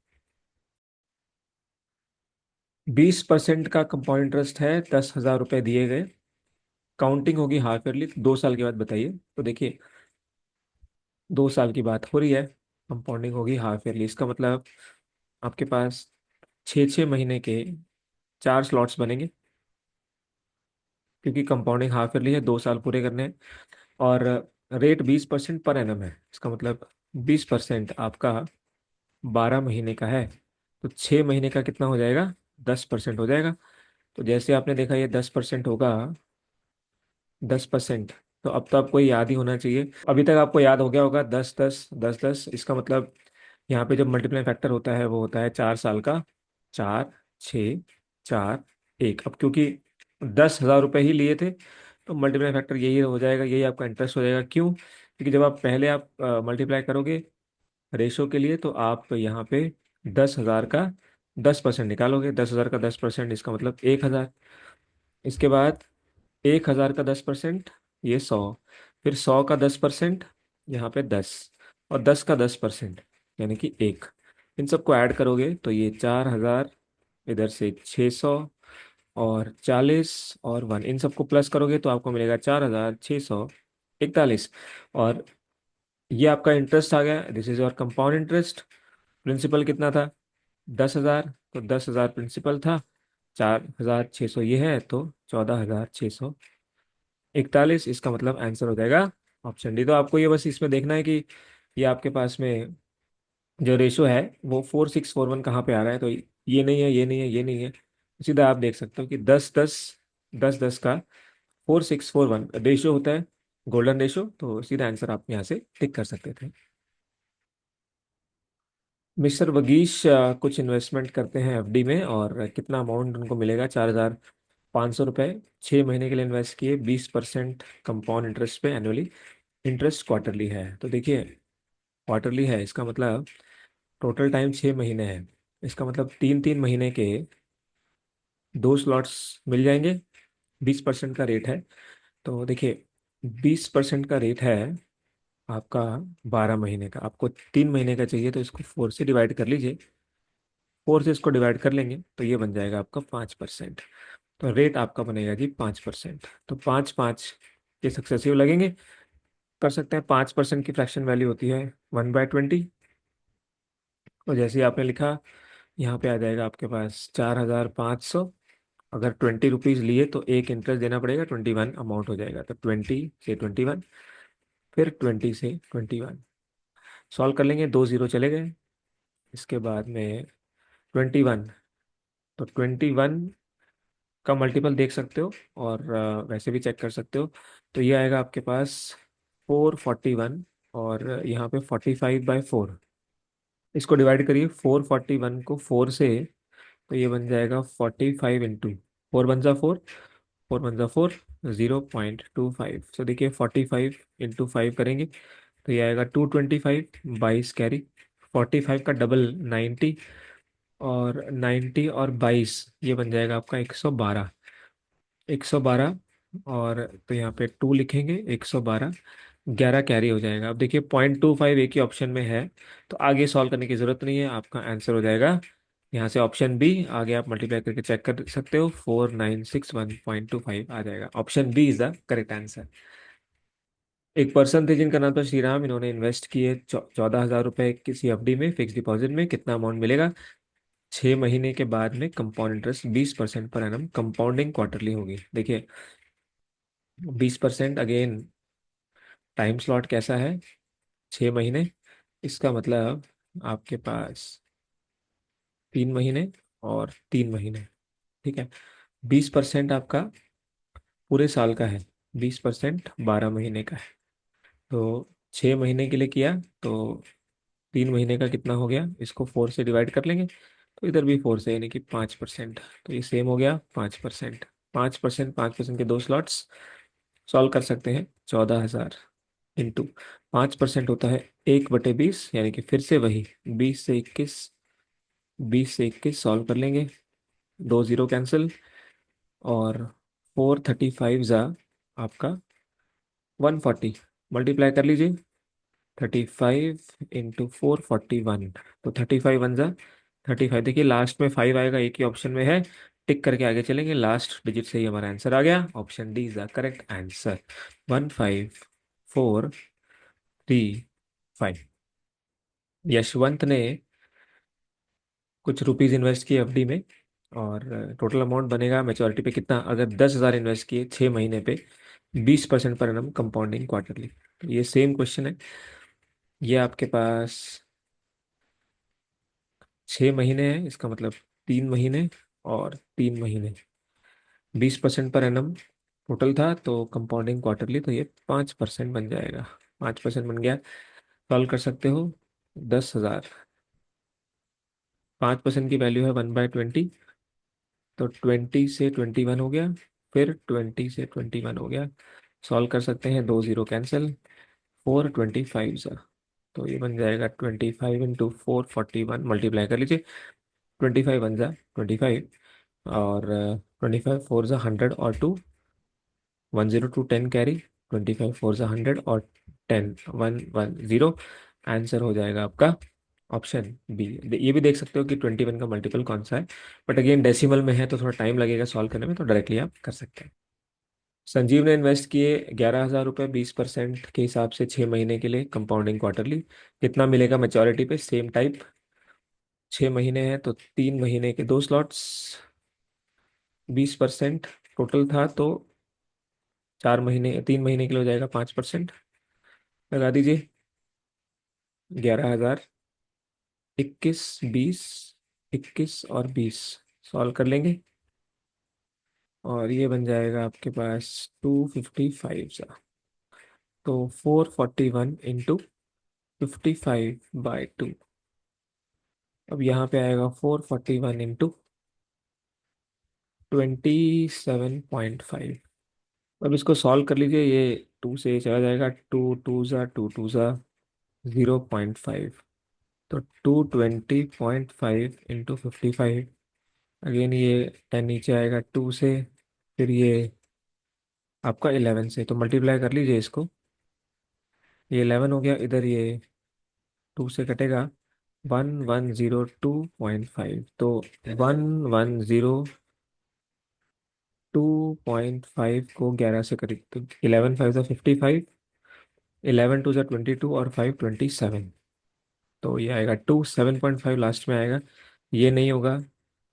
20% का कंपाउंड इंटरेस्ट है, 10,000 रुपये दिए गए, काउंटिंग होगी हाफ ईयरली, 2 साल के बाद बताइए। तो देखिए 2 साल की बात हो रही है, कंपाउंडिंग होगी हाफ ईयरली, इसका मतलब आपके पास 6 6 महीने के 4 स्लॉट्स बनेंगे, क्योंकि कंपाउंडिंग हाफ ईयरली है, 2 साल पूरे करने हैं। और रेट 20% पर एनम है, इसका मतलब 20% आपका 12 महीने का है, तो 6 महीने का कितना हो जाएगा, 10% हो जाएगा। तो जैसे आपने देखा ये 10% होगा, 10%, तो अब तो आपको ये याद ही होना चाहिए, अभी तक आपको याद हो गया होगा, 10 10 10 10, इसका मतलब यहाँ पे जब मल्टीप्लाई फैक्टर होता है वो होता है 4 साल का, 4 6 4 1। अब क्योंकि 10,000 रुपये ही लिए थे, तो मल्टीप्लाई फैक्टर यही हो जाएगा, यही आपका इंटरेस्ट हो जाएगा। क्यों? क्योंकि जब आप पहले आप मल्टीप्लाई करोगे रेशो के लिए, तो आप यहाँ पे 10,000 का 10% निकालोगे। 10,000 का 10%, इसका मतलब 1,000। इसके बाद 1,000 का 10%, ये 100। फिर 100 का 10%, यहाँ पे 10। और 10 का 10%, यानी कि 1। इन सबको ऐड करोगे तो ये 4,000, इधर से 600 और 40 और 1, इन सबको प्लस करोगे तो आपको मिलेगा 4,641। और ये आपका इंटरेस्ट आ गया। This is your compound interest. Principal कितना था? 10,000। तो 10,000 प्रिंसिपल था, 4,600 ये है, तो 14,641। इसका मतलब आंसर हो जाएगा ऑप्शन डी। तो आपको ये बस इसमें देखना है कि ये आपके पास में जो रेशो है वो 4,641 कहाँ पे आ रहा है। तो ये नहीं है, ये नहीं है, ये नहीं है। सीधा आप देख सकते हो कि 10, 10, 10, 10 का 4,641 रेशो होता है, गोल्डन रेशो। तो सीधा आंसर आप यहाँ से टिक कर सकते थे। मिस्टर वगीश कुछ इन्वेस्टमेंट करते हैं एफडी में, और कितना अमाउंट उनको मिलेगा? 4,500 रुपये। 6 महीने के लिए इन्वेस्ट किए, 20% कंपाउंड इंटरेस्ट पे एनुअली। इंटरेस्ट क्वार्टरली है, तो देखिए क्वार्टरली है, इसका मतलब टोटल टाइम 6 महीने है। इसका मतलब 3-3 महीने के 2 स्लॉट्स मिल जाएंगे। 20% का रेट है, तो देखिए 20% का रेट है आपका 12 महीने का। आपको 3 महीने का चाहिए, तो इसको 4 से डिवाइड कर लीजिए। 4 से इसको डिवाइड कर लेंगे तो ये बन जाएगा आपका 5%। तो रेट आपका बनेगा जी 5%। तो 5 5 ये सक्सेसिव लगेंगे। कर सकते हैं। 5% की फ्रैक्शन वैल्यू होती है 1/20। और जैसे ही आपने लिखा, यहाँ पे आ जाएगा आपके पास 4,500। अगर 20 रुपीज़ लिए तो एक इंटरेस्ट देना पड़ेगा, 21 अमाउंट हो जाएगा। तो 20 से 21, फिर 20 से 21। सॉल्व कर लेंगे, 2 जीरो चले गए। इसके बाद में 21, तो 21 का मल्टीपल देख सकते हो, और वैसे भी चेक कर सकते हो। तो ये आएगा आपके पास 441, और यहाँ पे 45/4। इसको डिवाइड करिए 441 को 4 से, तो ये बन जाएगा 45 इंटू 4 × 4, 4 × 4, 0.25। तो देखिए 45 × 5 करेंगे तो ये आएगा 225। 22 कैरी, 45 का डबल 90, और 90 और 22 ये बन जाएगा आपका 112। 112, और तो यहाँ पे 2 लिखेंगे। 112, 11 कैरी हो जाएगा। अब देखिए 0.25 एक ही ऑप्शन में है, तो आगे सॉल्व करने की जरूरत नहीं है। आपका आंसर हो जाएगा यहाँ से ऑप्शन बी। आगे आप मल्टीप्लाई करके चेक कर सकते हो, 4961.25 आ जाएगा। Option B is the correct answer. एक पर्सन थे जिनका नाम था श्रीराम। इन्होंने इन्वेस्ट किए 14,000 रुपए किसी एफडी में, फिक्स डिपॉजिट में। कितना अमाउंट मिलेगा? 6 महीने के बाद में compound interest 20% per annum, compounding quarterly होगी। देखिए 20% अगेन, टाइम स्लॉट कैसा है? 6 महीने। इसका मतलब आपके पास 3 महीने और 3 महीने। ठीक है। 20% आपका पूरे साल का है, 20% 12 महीने का है। तो 6 महीने के लिए किया तो 3 महीने का कितना हो गया? इसको 4 से डिवाइड कर लेंगे, तो इधर भी 4 से, यानी कि 5%। तो ये सेम हो गया 5%। 5%, 5% के 2 स्लॉट्स सॉल्व कर सकते हैं। 14,000 इंटू 5% होता है 1/20, यानी कि फिर से वही 20 से 21। 20 से 21 सॉल्व कर लेंगे, 2 जीरो कैंसिल, और 435 आपका 140। मल्टीप्लाई कर लीजिए, 35 × 4 41। तो 35 × 1 35। देखिए लास्ट में 5 आएगा, एक ही ऑप्शन में है। टिक करके आगे चलेंगे, लास्ट डिजिट से ही हमारा आंसर आ गया। Option D is the correct answer. 15,435। Yashwant ने कुछ रुपीज इन्वेस्ट किए एफडी में, और टोटल अमाउंट बनेगा मेच्योरिटी पे कितना? अगर 10,000 इन्वेस्ट किए 6 महीने पे, 20% पर एनम, कंपाउंडिंग क्वार्टरली। तो ये सेम क्वेश्चन है। ये आपके पास 6 महीने है, इसका मतलब 3 महीने और 3 महीने। 20% पर एनम टोटल था, तो कंपाउंडिंग क्वार्टरली, तो ये 5% बन जाएगा। 5% बन गया। सॉल्व कर सकते हो। 10,000, 5% की वैल्यू है 1/20। तो 20 से 21 हो गया, फिर 20 से 21 हो गया। सॉल्व कर सकते हैं, 2 जीरो कैंसिल। 425 सा, तो ये बन जाएगा 25 × 4 41, मल्टीप्लाई कर लीजिए। 25 × 1 = 25, और 25 × 4 = 100, और 2 10 कैरी। 25 × 4 = 100, और 10 1 1 0। आंसर हो जाएगा आपका ऑप्शन बी। ये भी देख सकते हो कि 21 का मल्टीपल कौन सा है, बट अगेन डेसिमल में है तो थोड़ा टाइम लगेगा सॉल्व करने में, तो डायरेक्टली आप कर सकते हैं। संजीव ने इन्वेस्ट किए 11,000 रुपये 20% के हिसाब से 6 महीने के लिए, कंपाउंडिंग क्वार्टरली। कितना मिलेगा मैच्योरिटी पे? सेम टाइप, 6 महीने हैं तो 3 महीने के 2 स्लॉट्स, 20% टोटल था, तो 4 महीने 3 महीने के लिए हो जाएगा 5%। लगा दीजिए 11,000, 21 20, 21 और 20, सॉल्व कर लेंगे, और ये बन जाएगा आपके पास 255 सा। तो 441 × 55/2। अब यहाँ पे आएगा 441 × 27.5। अब इसको सॉल्व कर लीजिए, ये 2 से ये चला जाएगा, 2 2 ज़ा 0.5, तो 220.5 × 55। अगेन ये 10 नीचे आएगा 2 से, फिर ये आपका 11 से, तो मल्टीप्लाई कर लीजिए इसको। ये 11 हो गया, इधर ये 2 से कटेगा, 1102.5, तो 1102.5 को 11 से करीब, तो 11 5 ज़ा 55, 11 2 ज़ा 22, और 5 27। तो ये आएगा 27.5 लास्ट में आएगा। ये नहीं होगा,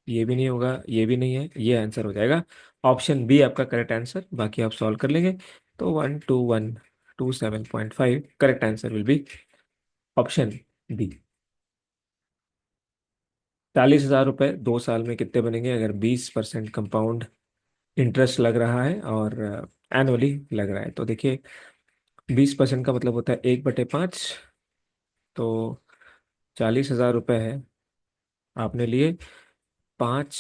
ये भी नहीं होगा, ये भी नहीं है, ये आंसर हो जाएगा ऑप्शन बी आपका करेक्ट आंसर। बाकी आप सॉल्व कर लेंगे, तो 12127.5 correct answer will be option B. 40,000 रुपये 2 साल में कितने बनेंगे अगर 20% कंपाउंड इंटरेस्ट लग रहा है, और एनुअली लग रहा है? तो देखिए, 20% का मतलब होता है 1/5। तो 40,000 रुपये है, आपने लिए 5,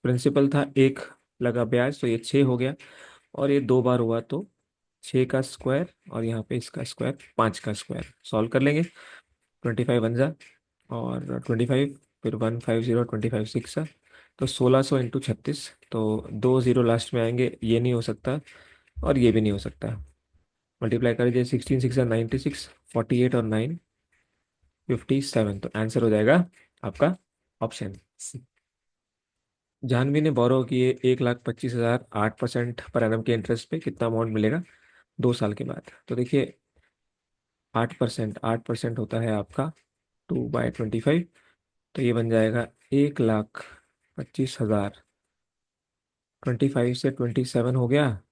प्रिंसिपल था, एक लगा ब्याज, तो ये 6 हो गया, और ये 2 बार हुआ, तो 6 का स्क्वायर, और यहाँ पे इसका स्क्वायर 5 का स्क्वायर, सॉल्व कर लेंगे। 25 1 ज़ा, और 25, फिर 150, 25 6 ज़ा, तो 1600 × 36, तो 2 0 लास्ट में आएंगे, ये नहीं हो सकता, और ये भी नहीं हो सकता। मल्टीप्लाई कर दीजिए, 16 6 ज़ा 96, 48 और 9 57, तो आंसर हो जाएगा आपका ऑप्शन सी। जानवी ने बोरो किए 1,25,000, 8% पर एनम के इंटरेस्ट पे, कितना अमाउंट मिलेगा 2 साल के बाद? तो देखिए, 8% होता है आपका 2/25, तो ये बन जाएगा 1,25,000। 25 से 27 हो गया,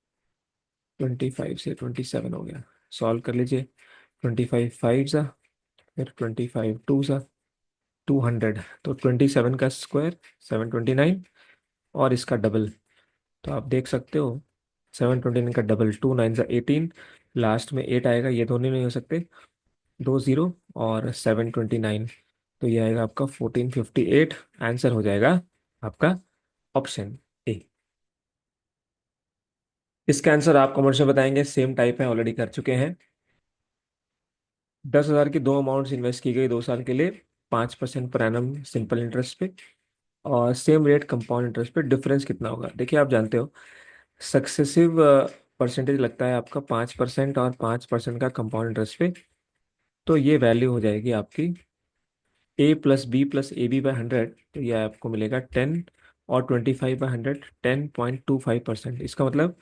25 से 27 हो गया, सॉल्व कर लीजिए। 25 5 ज़ा, फिर 25 2 ज़ा 200, तो 27 का स्क्वायर 729, और इसका डबल, तो आप देख सकते हो 729 का डबल 2 9 ज़ा 18, लास्ट में 8 आएगा, ये दोनों नहीं हो सकते, 2 0 और 729, तो ये आएगा आपका 1458। आंसर हो जाएगा आपका ऑप्शन ए। इसका आंसर आप कमेंट्स में बताएंगे, सेम टाइप है, ऑलरेडी कर चुके हैं। 10,000 की दो अमाउंट्स इन्वेस्ट की गई 2 साल के लिए, 5% पर एनम सिंपल इंटरेस्ट पे, और सेम रेट कंपाउंड इंटरेस्ट पे, डिफरेंस कितना होगा? देखिए, आप जानते हो सक्सेसिव परसेंटेज लगता है आपका 5% और 5% का कंपाउंड इंटरेस्ट पे, तो ये वैल्यू हो जाएगी आपकी A+B+AB/100, तो ये आपको मिलेगा 10, और 25/100 10.25%। इसका मतलब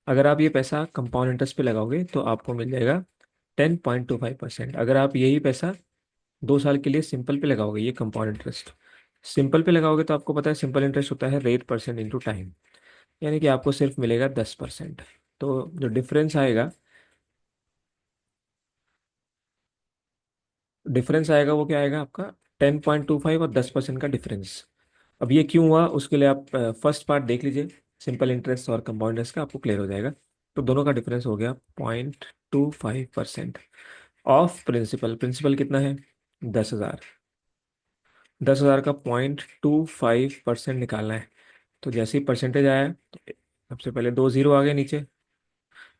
अगर आप ये पैसा कंपाउंड इंटरेस्ट पे लगाओगे तो आपको मिल जाएगा 10.25%। अगर आप यही पैसा 2 साल के लिए सिंपल पे लगाओगे, ये कंपाउंड इंटरेस्ट सिंपल पे लगाओगे, तो आपको पता है सिंपल इंटरेस्ट होता है रेट परसेंट इंटू टाइम, यानी कि आपको सिर्फ मिलेगा 10%। तो जो डिफरेंस आएगा वो क्या आएगा आपका? 10.25 और 10% का डिफरेंस। अब ये क्यों हुआ, उसके लिए आप फर्स्ट पार्ट देख लीजिए, सिंपल इंटरेस्ट और कंपाउंड इंटरेस्ट का, आपको क्लियर हो जाएगा। तो दोनों का डिफरेंस हो गया 0.25% ऑफ प्रिंसिपल। प्रिंसिपल कितना है? 10,000। 10,000 का 0.25% निकालना है, तो जैसे ही परसेंटेज आया तो सबसे पहले 2 0 आ गए नीचे,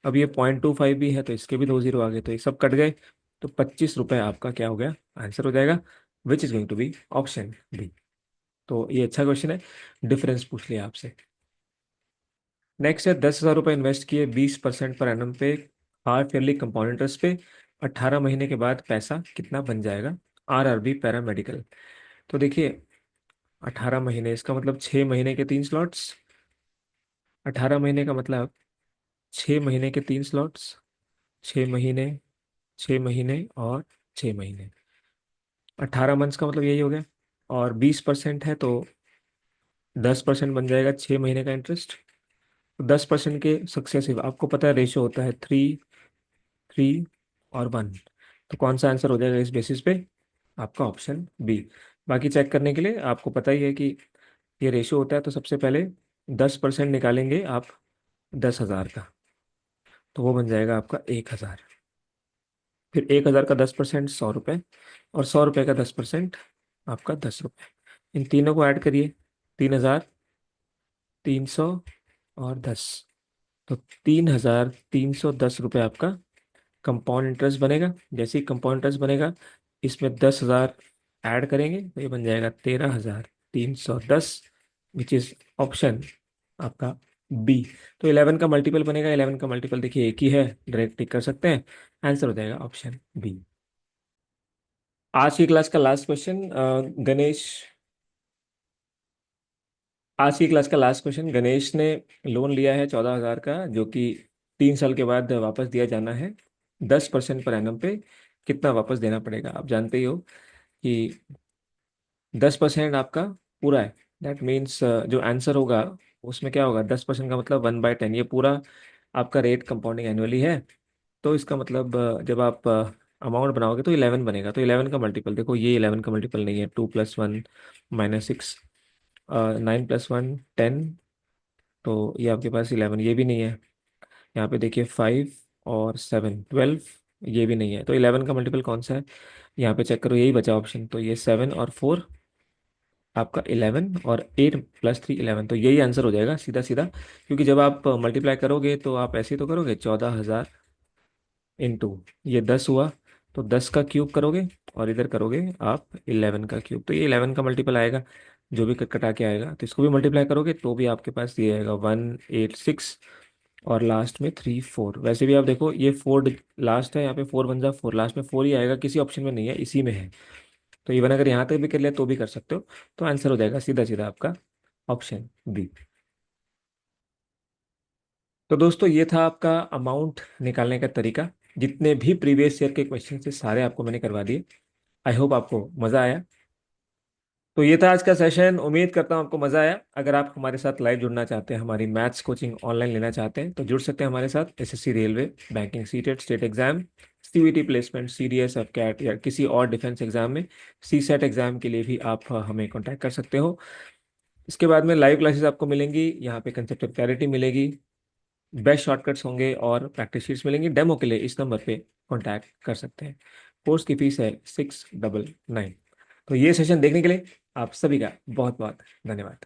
अब ये 0.25 भी है तो इसके भी 2 जीरो आ गए, तो ये सब कट गए। तो 25 रुपये आपका क्या हो गया, आंसर हो जाएगा, which is going to be option B. तो ये अच्छा क्वेश्चन है, डिफरेंस पूछ लिया आपसे। नेक्स्ट है, 10,000 रुपये इन्वेस्ट किए 20% पर एनम पे, हाफ ईयरली कंपाउंड इंटरेस्ट पे, 18 महीने के बाद पैसा कितना बन जाएगा, RRB पैरामेडिकल। तो देखिए, 18 महीने इसका मतलब 6 महीने के 3 स्लॉट्स, 18 महीने का मतलब 6 महीने के 3 स्लॉट्स, 6 महीने, 6 महीने और 6 महीने, 18 मंथ्स का मतलब यही हो गया। और 20% है तो 10% बन जाएगा 6 महीने का इंटरेस्ट। तो 10% के सक्सेसिव, आपको पता है रेशो होता है 3, 3 और 1। तो कौन सा आंसर हो जाएगा इस बेसिस पे, आपका ऑप्शन बी। बाकी चेक करने के लिए आपको पता ही है कि ये रेशो होता है, तो सबसे पहले 10% निकालेंगे आप 10,000 का, तो वो बन जाएगा आपका 1,000। फिर 1,000 का 10% 100 रुपये, और 100 रुपये का 10% आपका 10 रुपये। इन तीनों को ऐड करिए, 3,300 और 10, तो 3,310 रुपये आपका कंपाउंड इंटरेस्ट बनेगा। जैसे ही कंपाउंड इंटरेस्ट बनेगा, इसमें 10,000 ऐड करेंगे तो ये बन जाएगा 13,310, विच इज ऑप्शन आपका बी। तो 11 का मल्टीपल बनेगा, 11 का मल्टीपल देखिए एक ही है, डायरेक्ट टिक कर सकते हैं, आंसर हो जाएगा ऑप्शन बी। आज की क्लास का लास्ट क्वेश्चन, गणेश। आज की क्लास का लास्ट क्वेश्चन, गणेश ने लोन लिया है 14,000 का, जो कि 3 साल के बाद वापस दिया जाना है, 10% पर एनम पे, कितना वापस देना पड़ेगा। आप जानते ही हो कि 10% आपका पूरा है, दैट मीन्स जो आंसर होगा उसमें क्या होगा, 10% का मतलब 1/10, ये पूरा आपका रेट कंपाउंडिंग एनुअली है। तो इसका मतलब जब आप अमाउंट बनाओगे तो 11 बनेगा। तो 11 का मल्टीपल देखो, ये 11 का मल्टीपल नहीं है, 2+1 -6, 9+1 10, तो ये आपके पास 11, ये भी नहीं है। यहाँ पे देखिए 5 और 7 12, ये भी नहीं है। तो 11 का मल्टीपल कौन सा है, यहाँ पे चेक करो, यही बचा ऑप्शन, तो ये 7 और 4 आपका 11, और 8+3 11, तो यही आंसर हो जाएगा सीधा सीधा। क्योंकि जब आप मल्टीप्लाई करोगे तो आप ऐसे ही तो करोगे, 14,000 इंटू ये 10 हुआ, तो 10 का क्यूब करोगे, और इधर करोगे आप 11 का क्यूब, तो ये 11 का मल्टीपल आएगा, जो भी कटा के आएगा। तो इसको भी मल्टीप्लाई करोगे तो भी आपके पास ये आएगा 186, और लास्ट में 3 4। वैसे भी आप देखो, ये 4 लास्ट है, यहाँ पे 4 बन जा 4, लास्ट में 4 ही आएगा, किसी ऑप्शन में नहीं है, इसी में है। तो इवन अगर यहाँ तक भी कर लिया तो भी कर सकते हो। तो आंसर हो जाएगा सीधा सीधा आपका ऑप्शन बी। तो दोस्तों, ये था आपका अमाउंट निकालने का तरीका। जितने भी प्रीवियस ईयर के क्वेश्चन थे सारे आपको मैंने करवा दिए। आई होप आपको मज़ा आया। तो ये था आज का सेशन, उम्मीद करता हूँ आपको मज़ा आया। अगर आप हमारे साथ लाइव जुड़ना चाहते हैं, हमारी मैथ्स कोचिंग ऑनलाइन लेना चाहते हैं, तो जुड़ सकते हैं हमारे साथ। SSC, railway, banking, CTET, state exam, CVT placement, CDS, AFCAT या किसी और डिफेंस एग्जाम में, सीसेट एग्जाम के लिए भी आप हमें कॉन्टैक्ट कर सकते हो। इसके बाद में लाइव क्लासेस आपको मिलेंगी, यहाँ पे कंसेप्ट ऑफ क्लैरिटी मिलेगी, बेस्ट शॉर्टकट्स होंगे, और प्रैक्टिस शीट्स मिलेंगी। डेमो के लिए इस नंबर पे कॉन्टैक्ट कर सकते हैं। कोर्स की फीस है 699। तो ये सेशन देखने के लिए आप सभी का बहुत बहुत धन्यवाद।